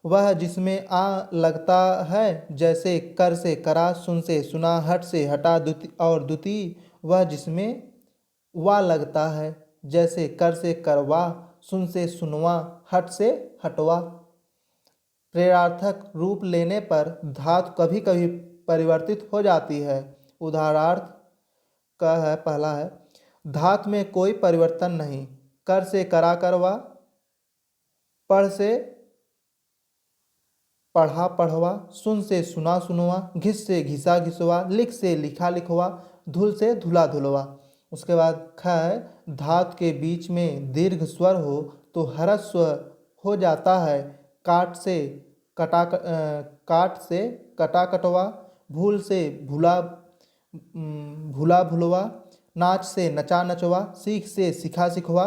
[SPEAKER 1] वह जिसमें आ लगता है, जैसे कर से करा, सुन से सुना, हट से हटा। और द्वितीय वह जिसमें वा लगता है, जैसे कर से करवा, सुन से सुनवा, हट से हटवा। प्रेरणार्थक रूप लेने पर धातु कभी कभी परिवर्तित हो जाती है। उदाहरणार्थ का है, पहला है धात में कोई परिवर्तन नहीं। कर से करा करवा, पढ़ से पढ़ा पढ़वा, सुन से सुना सुनवा, घिस से घिसा घिसवा, लिख से लिखा लिखवा, धुल से धुला धुलवा। उसके बाद ख है, धात के बीच में दीर्घ स्वर हो तो ह्रस्व हो जाता है। काट से कटा कटवा, भूल से भूला भुलवा, नाच से नचा नचवा, सीख से सिखा सिखवा।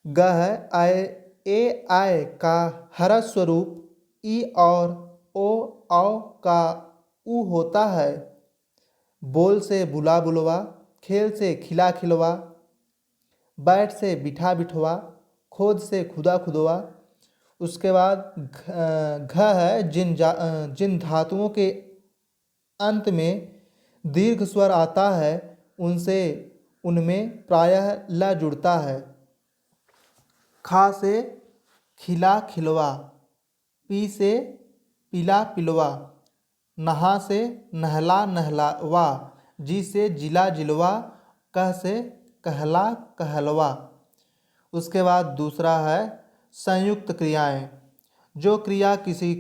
[SPEAKER 1] ग है, आय ए आय का ह्रस्व रूप ई और ओ औ का ऊ होता है। बोल से बुला बुलवा, खेल से खिला खिलवा, बैठ से बिठा बिठवा, खोद से खुदा खुदवा। उसके बाद घ है, जिन धातुओं के अंत में दीर्घ स्वर आता है उनमें प्रायः ल जुड़ता है। खा से खिला खिलवा, पी से पिला पिलवा, नहा से नहला नहलावा, जी से जिला जिलवा, कह से कहला कहलवा। उसके बाद दूसरा है संयुक्त क्रियाएं। जो क्रिया किसी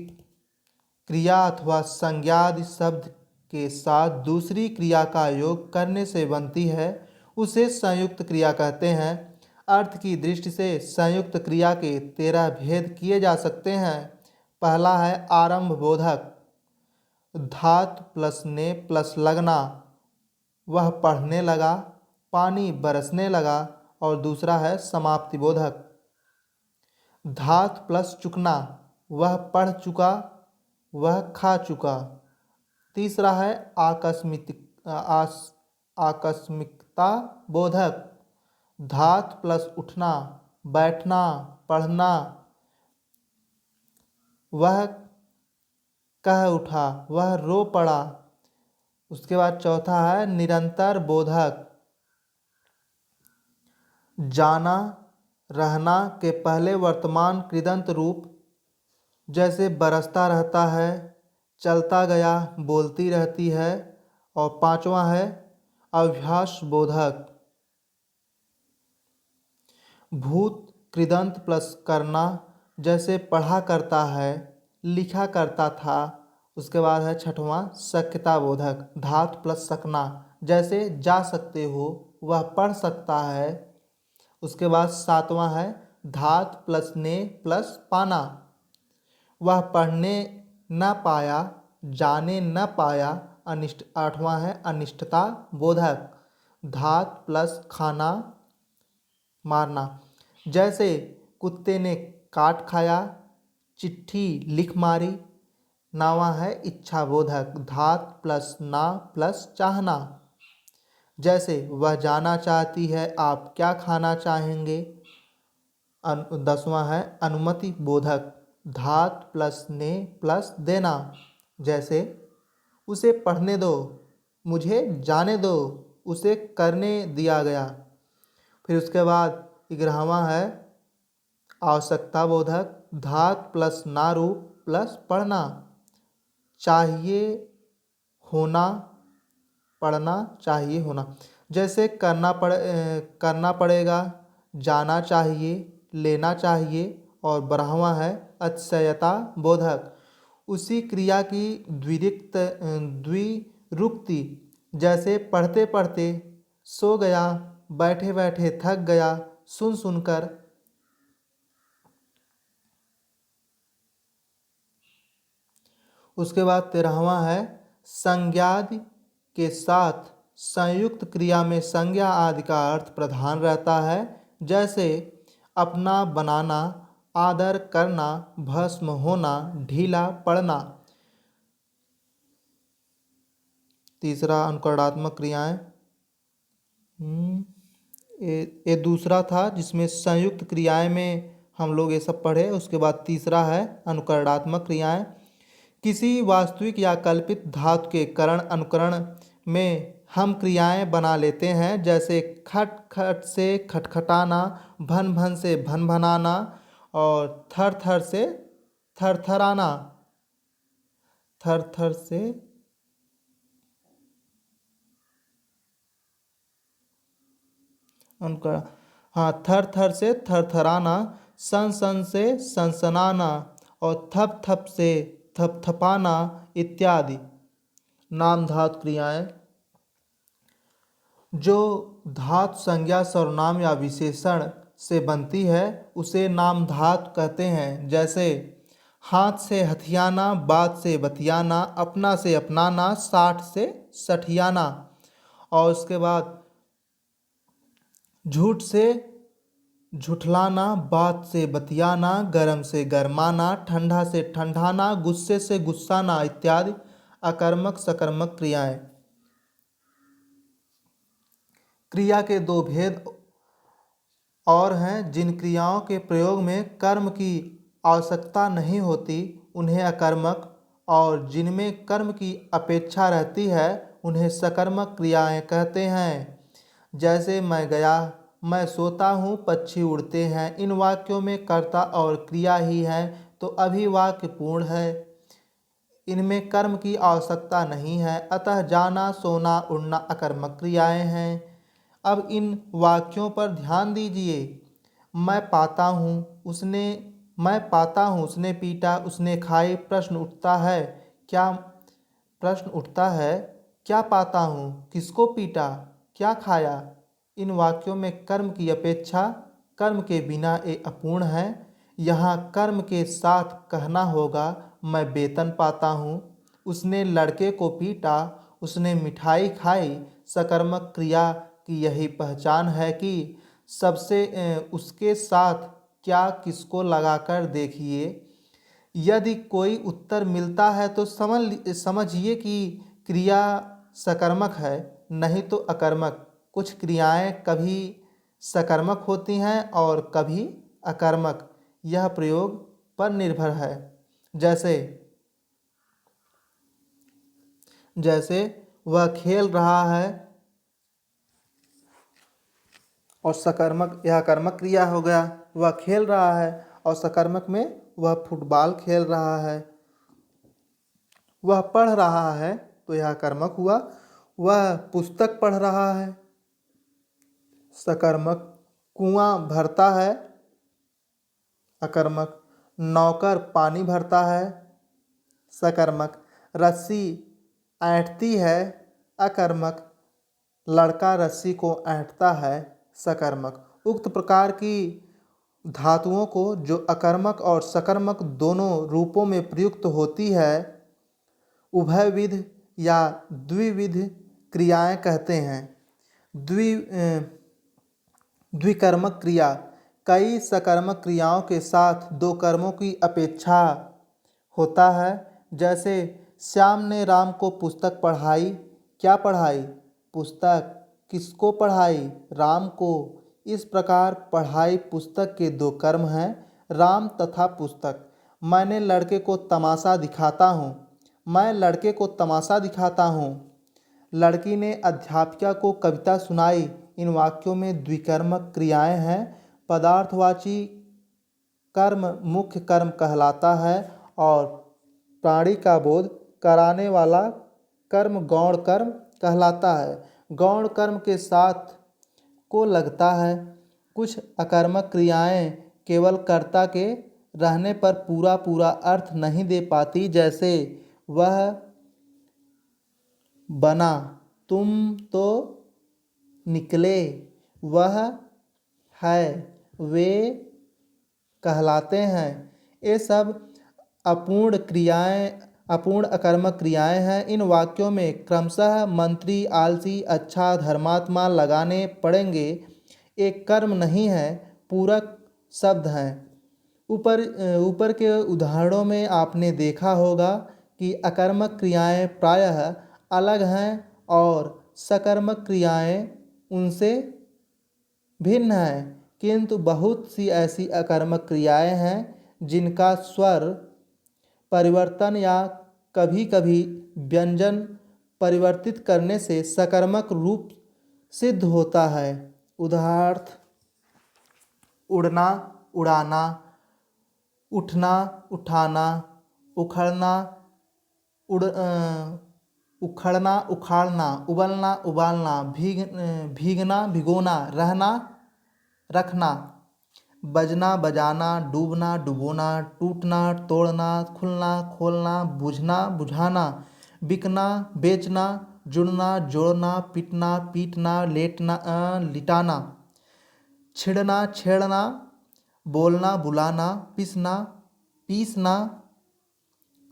[SPEAKER 1] क्रिया अथवा संज्ञादि शब्द के साथ दूसरी क्रिया का योग करने से बनती है उसे संयुक्त क्रिया कहते हैं। अर्थ की दृष्टि से संयुक्त क्रिया के 13 भेद किए जा सकते हैं। पहला है आरंभ बोधक, धात प्लस ने प्लस लगना, वह पढ़ने लगा, पानी बरसने लगा। और दूसरा है समाप्ति बोधक, धात प्लस चुकना, वह पढ़ चुका, वह खा चुका। तीसरा है आकस्मिकता बोधक, धात प्लस उठना, बैठना, पढ़ना, वह कह उठा, वह रो पड़ा। उसके बाद चौथा है निरंतर बोधक, जाना रहना के पहले वर्तमान कृदंत रूप, जैसे बरसता रहता है, चलता गया, बोलती रहती है। और पांचवा है अभ्यास बोधक, भूत कृदंत प्लस करना, जैसे पढ़ा करता है, लिखा करता था। उसके बाद है छठवां शक्यता बोधक, धात प्लस सकना, जैसे जा सकते हो, वह पढ़ सकता है। उसके बाद सातवां है धात प्लस ने प्लस पाना, वह पढ़ने न पाया, जाने न पाया। आठवां है अनिष्टता बोधक, धात प्लस खाना, मारना, जैसे कुत्ते ने काट खाया, चिट्ठी लिख मारी। नावा है इच्छा बोधक, धात प्लस ना प्लस चाहना, जैसे वह जाना चाहती है, आप क्या खाना चाहेंगे। 10वां है अनुमति बोधक, धात प्लस ने प्लस देना, जैसे उसे पढ़ने दो, मुझे जाने दो, उसे करने दिया गया। फिर उसके बाद 11वां है आवश्यकता बोधक, धात प्लस ना रूप प्लस पढ़ना, चाहिए होना, पढ़ना चाहिए होना, जैसे करना पड़ेगा, जाना चाहिए, लेना चाहिए। और 12वां है अतिशयता बोधक, उसी क्रिया की द्विरुक्ति, जैसे पढ़ते पढ़ते सो गया, बैठे बैठे थक गया, सुन सुनकर। उसके बाद 13वां है संज्ञादि के साथ संयुक्त क्रिया में संज्ञा आदि का अर्थ प्रधान रहता है, जैसे अपना बनाना, आदर करना, भस्म होना, ढीला पड़ना। तीसरा अनुकरणात्मक क्रियाएं, ये दूसरा था जिसमें संयुक्त क्रियाएं में हम लोग ये सब पढ़े। उसके बाद तीसरा है अनुकरणात्मक क्रियाएं, किसी वास्तविक या कल्पित धातु के करण अनुकरण में हम क्रियाएं बना लेते हैं, जैसे खट खट से खटखटाना, भन भन से भन भनाना, और थर थर से थरथराना, थर थर से उनका हाँ, थर थर से थरथराना, सन सन से सनसनाना और थप थप से थपथपाना इत्यादि। नाम धातु क्रियाएं। जो धातु संज्ञा सर्वनाम या विशेषण से बनती है उसे नाम धातु कहते हैं। जैसे हाथ से हथियाना, बात से बतियाना, अपना से अपनाना, साठ से सठियाना। और उसके बाद झूठ से झुठलाना, बात से बतियाना, गरम से गरमाना, ठंडा से ठंडाना, गुस्से से गुस्साना इत्यादि अकर्मक सकर्मक क्रियाएं। क्रिया के दो भेद और हैं। जिन क्रियाओं के प्रयोग में कर्म की आवश्यकता नहीं होती उन्हें अकर्मक, और जिनमें कर्म की अपेक्षा रहती है उन्हें सकर्मक क्रियाएं कहते हैं। जैसे मैं गया, मैं सोता हूँ, पक्षी उड़ते हैं। इन वाक्यों में कर्ता और क्रिया ही है तो अभी वाक्य पूर्ण है। इनमें कर्म की आवश्यकता नहीं है, अतः जाना, सोना, उड़ना अकर्मक क्रियाएं हैं। अब इन वाक्यों पर ध्यान दीजिए। मैं पाता हूँ, उसने पीटा, उसने खाई। प्रश्न उठता है क्या पाता हूँ, किसको पीटा, क्या खाया। इन वाक्यों में कर्म की अपेक्षा कर्म के बिना ये अपूर्ण है। यहाँ कर्म के साथ कहना होगा मैं वेतन पाता हूँ, उसने लड़के को पीटा, उसने मिठाई खाई। सकर्मक क्रिया की यही पहचान है कि सबसे उसके साथ क्या किसको लगाकर देखिए। यदि कोई उत्तर मिलता है तो समझिए कि क्रिया सकर्मक है, नहीं तो अकर्मक। कुछ क्रियाएं कभी सकर्मक होती हैं और कभी अकर्मक, यह प्रयोग पर निर्भर है। जैसे जैसे वह खेल रहा है और सकर्मक, यह कर्मक क्रिया हो गया। वह खेल रहा है और सकर्मक में वह फुटबॉल खेल रहा है। वह पढ़ रहा है तो यह कर्मक हुआ। वह पुस्तक पढ़ रहा है, सकर्मक। कुआं भरता है, अकर्मक। नौकर पानी भरता है, सकर्मक। रस्सी ऐंठती है, अकर्मक। लड़का रस्सी को ऐंठता है, सकर्मक। उक्त प्रकार की धातुओं को जो अकर्मक और सकर्मक दोनों रूपों में प्रयुक्त होती है उभयविध या द्विविध क्रियाएं कहते हैं। द्विकर्मक क्रिया कई सकर्मक क्रियाओं के साथ दो कर्मों की अपेक्षा होता है। जैसे श्याम ने राम को पुस्तक पढ़ाई। क्या पढ़ाई, पुस्तक। किसको पढ़ाई, राम को। इस प्रकार पढ़ाई पुस्तक के दो कर्म हैं, राम तथा पुस्तक। मैंने लड़के को तमाशा दिखाता हूँ, मैं लड़के को तमाशा दिखाता हूँ। लड़की ने अध्यापिका को कविता सुनाई। इन वाक्यों में द्विकर्मक क्रियाएं हैं। पदार्थवाची कर्म मुख्य कर्म कहलाता है और प्राणी का बोध कराने वाला कर्म गौण कर्म कहलाता है। गौण कर्म के साथ को लगता है। कुछ अकर्मक क्रियाएं केवल कर्ता के रहने पर पूरा पूरा अर्थ नहीं दे पाती। जैसे वह बना, तुम तो निकले, वह है, वे कहलाते हैं। ये सब अपूर्ण अकर्मक क्रियाएं हैं। इन वाक्यों में क्रमशः मंत्री, आलसी, अच्छा, धर्मात्मा लगाने पड़ेंगे। एक कर्म नहीं है, पूरक शब्द हैं। ऊपर के उदाहरणों में आपने देखा होगा कि अकर्मक क्रियाएं प्रायः अलग हैं और सकर्मक क्रियाएं उनसे भिन्न हैं। किंतु बहुत सी ऐसी अकर्मक क्रियाएं हैं जिनका स्वर परिवर्तन या कभी कभी व्यंजन परिवर्तित करने से सकर्मक रूप सिद्ध होता है। उदाहरण उड़ना, उड़ाना, उठना, उठाना, उखड़ना, उखड़ना उखाड़ना, उबलना उबालना, भीगना भिगोना, रहना रखना, बजना बजाना, डूबना डुबोना, टूटना तोड़ना, खुलना खोलना, बुझना बुझाना, बिकना बेचना, जुड़ना जोड़ना, पिटना पीटना, लेटना लिटाना, छिड़ना छेड़ना, बोलना बुलाना, पिसना पीसना,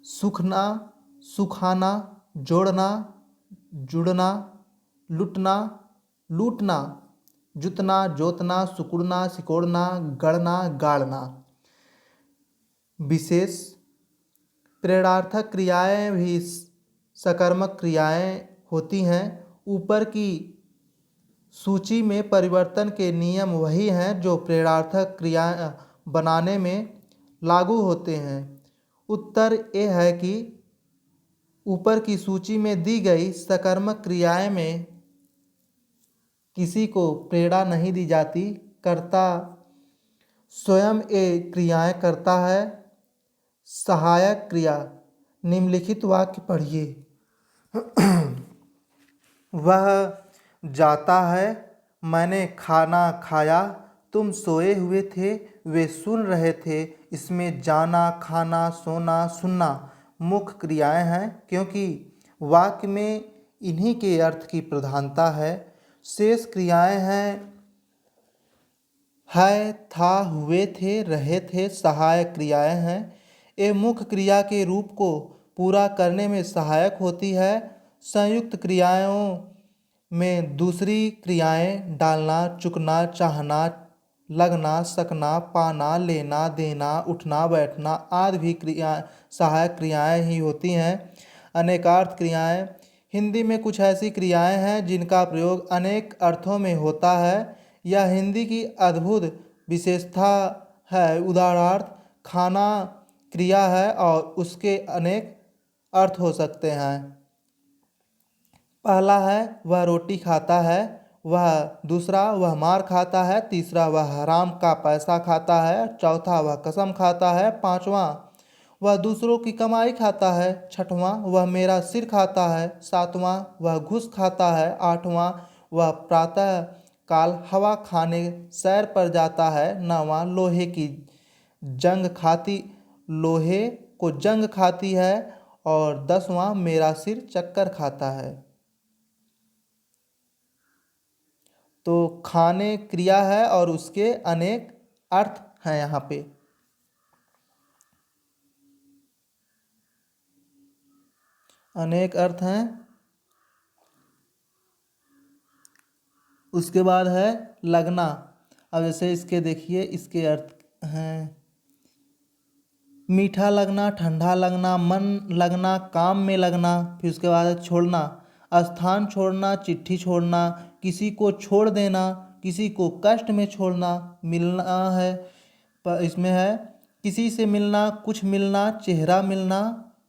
[SPEAKER 1] सूखना सुखाना, जोड़ना जुड़ना, लुटना लूटना, जुतना जोतना, सिकुड़ना सिकोड़ना, गढ़ना गाड़ना। विशेष प्रेरणार्थक क्रियाएं भी सकर्मक क्रियाएं होती हैं। ऊपर की सूची में परिवर्तन के नियम वही हैं जो प्रेरणार्थक क्रिया बनाने में लागू होते हैं। उत्तर ये है कि ऊपर की सूची में दी गई सकर्मक क्रियाएं में किसी को प्रेरणा नहीं दी जाती, कर्ता स्वयं ये क्रियाएं करता है। सहायक क्रिया, निम्नलिखित वाक्य पढ़िए। वह जाता है, मैंने खाना खाया, तुम सोए हुए थे, वे सुन रहे थे। इसमें जाना खाना सोना सुनना मुख्य क्रियाएं हैं, क्योंकि वाक्य में इन्हीं के अर्थ की प्रधानता है। शेष क्रियाएं हैं है, था, हुए थे, रहे थे, सहायक क्रियाएं हैं। ये मुख्य क्रिया के रूप को पूरा करने में सहायक होती है। संयुक्त क्रियाओं में दूसरी क्रियाएं डालना, चुकना, चाहना, लगना, सकना, पाना, लेना, देना, उठना, बैठना आदि भी सहायक क्रियाएं ही होती हैं। अनेकार्थ क्रियाएं, हिंदी में कुछ ऐसी क्रियाएं हैं जिनका प्रयोग अनेक अर्थों में होता है। यह हिंदी की अद्भुत विशेषता है। उदाहरणार्थ खाना क्रिया है और उसके अनेक अर्थ हो सकते हैं। पहला है वह रोटी खाता है, वह दूसरा वह मार खाता है, तीसरा वह हराम का पैसा खाता है, चौथा वह कसम खाता है, पांचवा वह दूसरों की कमाई खाता है, छठवां वह मेरा सिर खाता है, सातवां वह घूस खाता है, आठवां वह प्रातः काल हवा खाने सैर पर जाता है, नौवां लोहे को जंग खाती है और 10वां मेरा सिर चक्कर खाता है। तो खाने क्रिया है और उसके अनेक अर्थ हैं। यहाँ पे अनेक अर्थ हैं। उसके बाद है लगना। अब जैसे इसके देखिए, इसके अर्थ हैं मीठा लगना, ठंडा लगना, मन लगना, काम में लगना। फिर उसके बाद है छोड़ना, स्थान छोड़ना, चिट्ठी छोड़ना, किसी को छोड़ देना, किसी को कष्ट में छोड़ना। मिलना है, इसमें है किसी से मिलना, कुछ मिलना, चेहरा मिलना,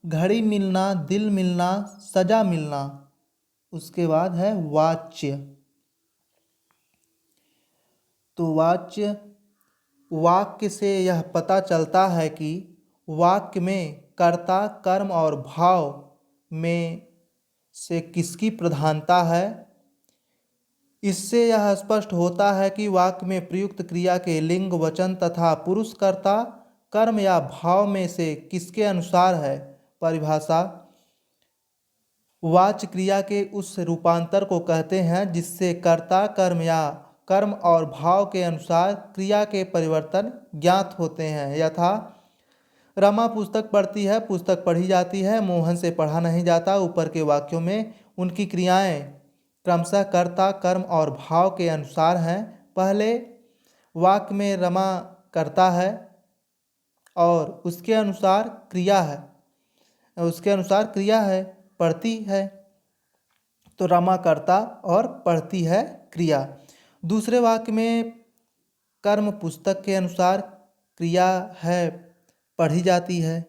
[SPEAKER 1] घड़ी मिलना, दिल मिलना, सजा मिलना। उसके बाद है वाच्य। तो वाक्य से यह पता चलता है कि वाक्य में कर्ता कर्म और भाव में से किसकी प्रधानता है। इससे यह स्पष्ट होता है कि वाक्य में प्रयुक्त क्रिया के लिंग वचन तथा पुरुष कर्ता कर्म या भाव में से किसके अनुसार है। परिभाषा, वाच्य क्रिया के उस रूपांतर को कहते हैं जिससे कर्ता कर्म या कर्म और भाव के अनुसार क्रिया के परिवर्तन ज्ञात होते हैं। यथा रमा पुस्तक पढ़ती है, पुस्तक पढ़ी जाती है, मोहन से पढ़ा नहीं जाता। ऊपर के वाक्यों में उनकी क्रियाएं क्रमशः कर्ता कर्म और भाव के अनुसार हैं। पहले वाक्य में रमा करता है और उसके अनुसार क्रिया है, पढ़ती है। तो रमा करता और पढ़ती है क्रिया। दूसरे वाक्य में कर्म पुस्तक के अनुसार क्रिया है, पढ़ी जाती है।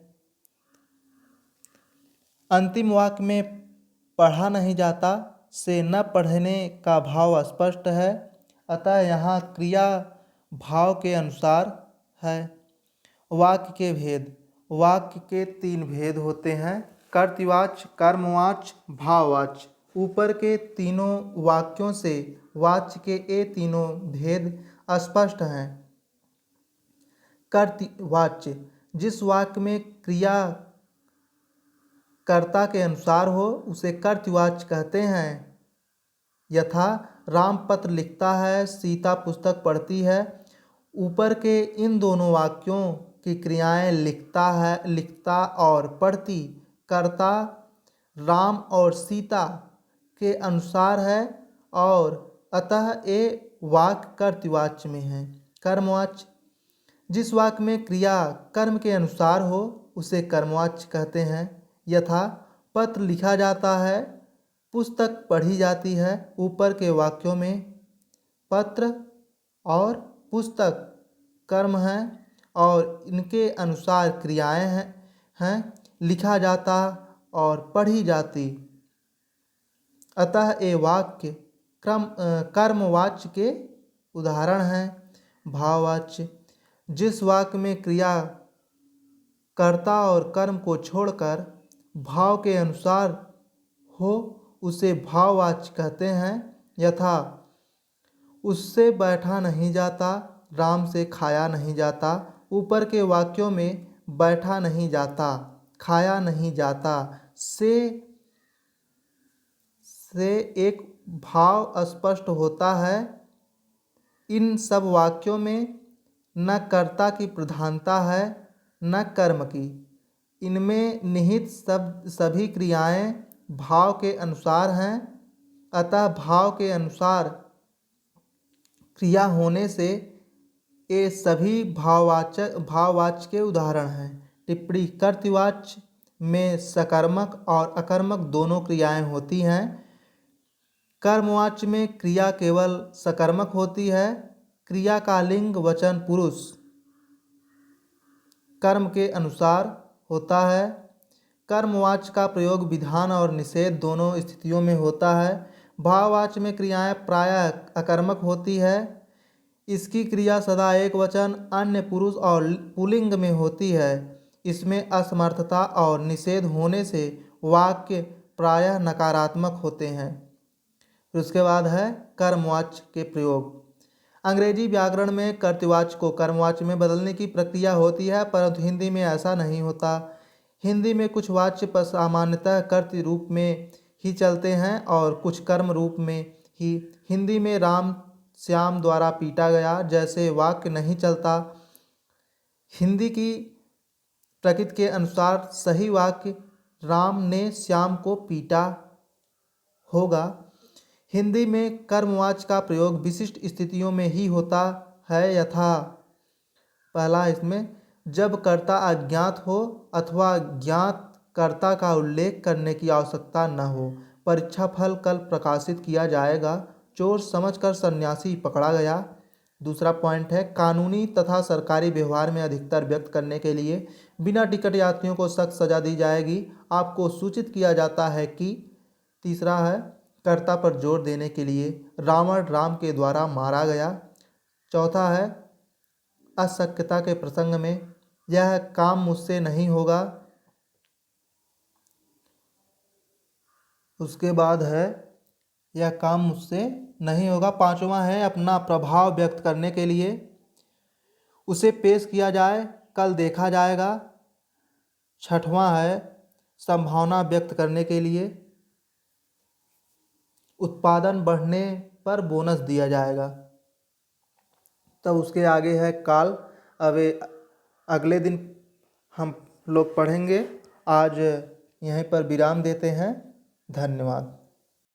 [SPEAKER 1] अंतिम वाक्य में पढ़ा नहीं जाता से न पढ़ने का भाव स्पष्ट है, अतः यहाँ क्रिया भाव के अनुसार है। वाक्य के भेद, वाक्य के 3 भेद होते हैं। कर्तृवाच्य, कर्मवाच्य, भाववाच्य। ऊपर के तीनों वाक्यों से वाच्य के ये तीनों भेद स्पष्ट हैं। कर्तृवाच्य, जिस वाक्य में क्रिया कर्ता के अनुसार हो उसे कर्तृवाच्य कहते हैं। यथा राम पत्र लिखता है, सीता पुस्तक पढ़ती है। ऊपर के इन दोनों वाक्यों की क्रियाएं लिखता और पढ़ती कर्ता राम और सीता के अनुसार है और अतः ये वाक्य कर्तृवाच्य में है। कर्मवाच्य, जिस वाक्य में क्रिया कर्म के अनुसार हो उसे कर्मवाच्य कहते हैं। यथा पत्र लिखा जाता है, पुस्तक पढ़ी जाती है। ऊपर के वाक्यों में पत्र और पुस्तक कर्म हैं और इनके अनुसार क्रियाएं हैं लिखा जाता और पढ़ी जाती। अतः ये वाक्य कर्मवाच्य के उदाहरण हैं। भाववाच्य, जिस वाक्य में क्रिया कर्ता और कर्म को छोड़कर भाव के अनुसार हो उसे भाववाच्य कहते हैं। यथा उससे बैठा नहीं जाता, राम से खाया नहीं जाता। ऊपर के वाक्यों में बैठा नहीं जाता, खाया नहीं जाता से एक भाव स्पष्ट होता है। इन सब वाक्यों में न कर्ता की प्रधानता है न कर्म की। इनमें निहित सभी क्रियाएं भाव के अनुसार हैं। अतः भाव के अनुसार क्रिया होने से ये सभी भाववाच्य के उदाहरण हैं। टिप्पणी, कर्तृवाच्य में सकर्मक और अकर्मक दोनों क्रियाएं होती हैं। कर्मवाच्य में क्रिया केवल सकर्मक होती है। क्रिया का लिंग वचन पुरुष कर्म के अनुसार होता है। कर्मवाच्य का प्रयोग विधान और निषेध दोनों स्थितियों में होता है। भाववाच्य में क्रियाएं प्रायः अकर्मक होती है। इसकी क्रिया सदा एक वचन, अन्य पुरुष और पुल्लिंग में होती है। इसमें असमर्थता और निषेध होने से वाक्य प्रायः नकारात्मक होते हैं। फिर उसके बाद है कर्मवाच्य के प्रयोग। अंग्रेजी व्याकरण में कर्तृवाच्य को कर्मवाच्य में बदलने की प्रक्रिया होती है, परंतु हिंदी में ऐसा नहीं होता। हिंदी में कुछ वाच्य सामान्यतः कर्तृ रूप में ही चलते हैं और कुछ कर्म रूप में ही। हिंदी में राम श्याम द्वारा पीटा गया जैसे वाक्य नहीं चलता। हिंदी की प्रकृति के अनुसार सही वाक्य राम ने श्याम को पीटा होगा। हिंदी में कर्मवाच्य का प्रयोग विशिष्ट स्थितियों में ही होता है। यथा पहला इसमें जब कर्ता अज्ञात हो अथवा ज्ञात कर्ता का उल्लेख करने की आवश्यकता न हो। परीक्षा फल कल प्रकाशित किया जाएगा, चोर समझकर सन्यासी पकड़ा गया। दूसरा पॉइंट है कानूनी तथा सरकारी व्यवहार में अधिकतर व्यक्त करने के लिए बिना टिकट यात्रियों को सख्त सजा दी जाएगी, आपको सूचित किया जाता है कि। तीसरा है कर्ता पर जोर देने के लिए रावण राम के द्वारा मारा गया। चौथा है अशक्यता के प्रसंग में यह काम मुझसे नहीं होगा। उसके बाद है यह काम मुझसे नहीं होगा। पांचवा है अपना प्रभाव व्यक्त करने के लिए उसे पेश किया जाए, कल देखा जाएगा। छठवां है संभावना व्यक्त करने के लिए उत्पादन बढ़ने पर बोनस दिया जाएगा। तब उसके आगे है काल। अब अगले दिन हम लोग पढ़ेंगे। आज यहीं पर विराम देते हैं। धन्यवाद।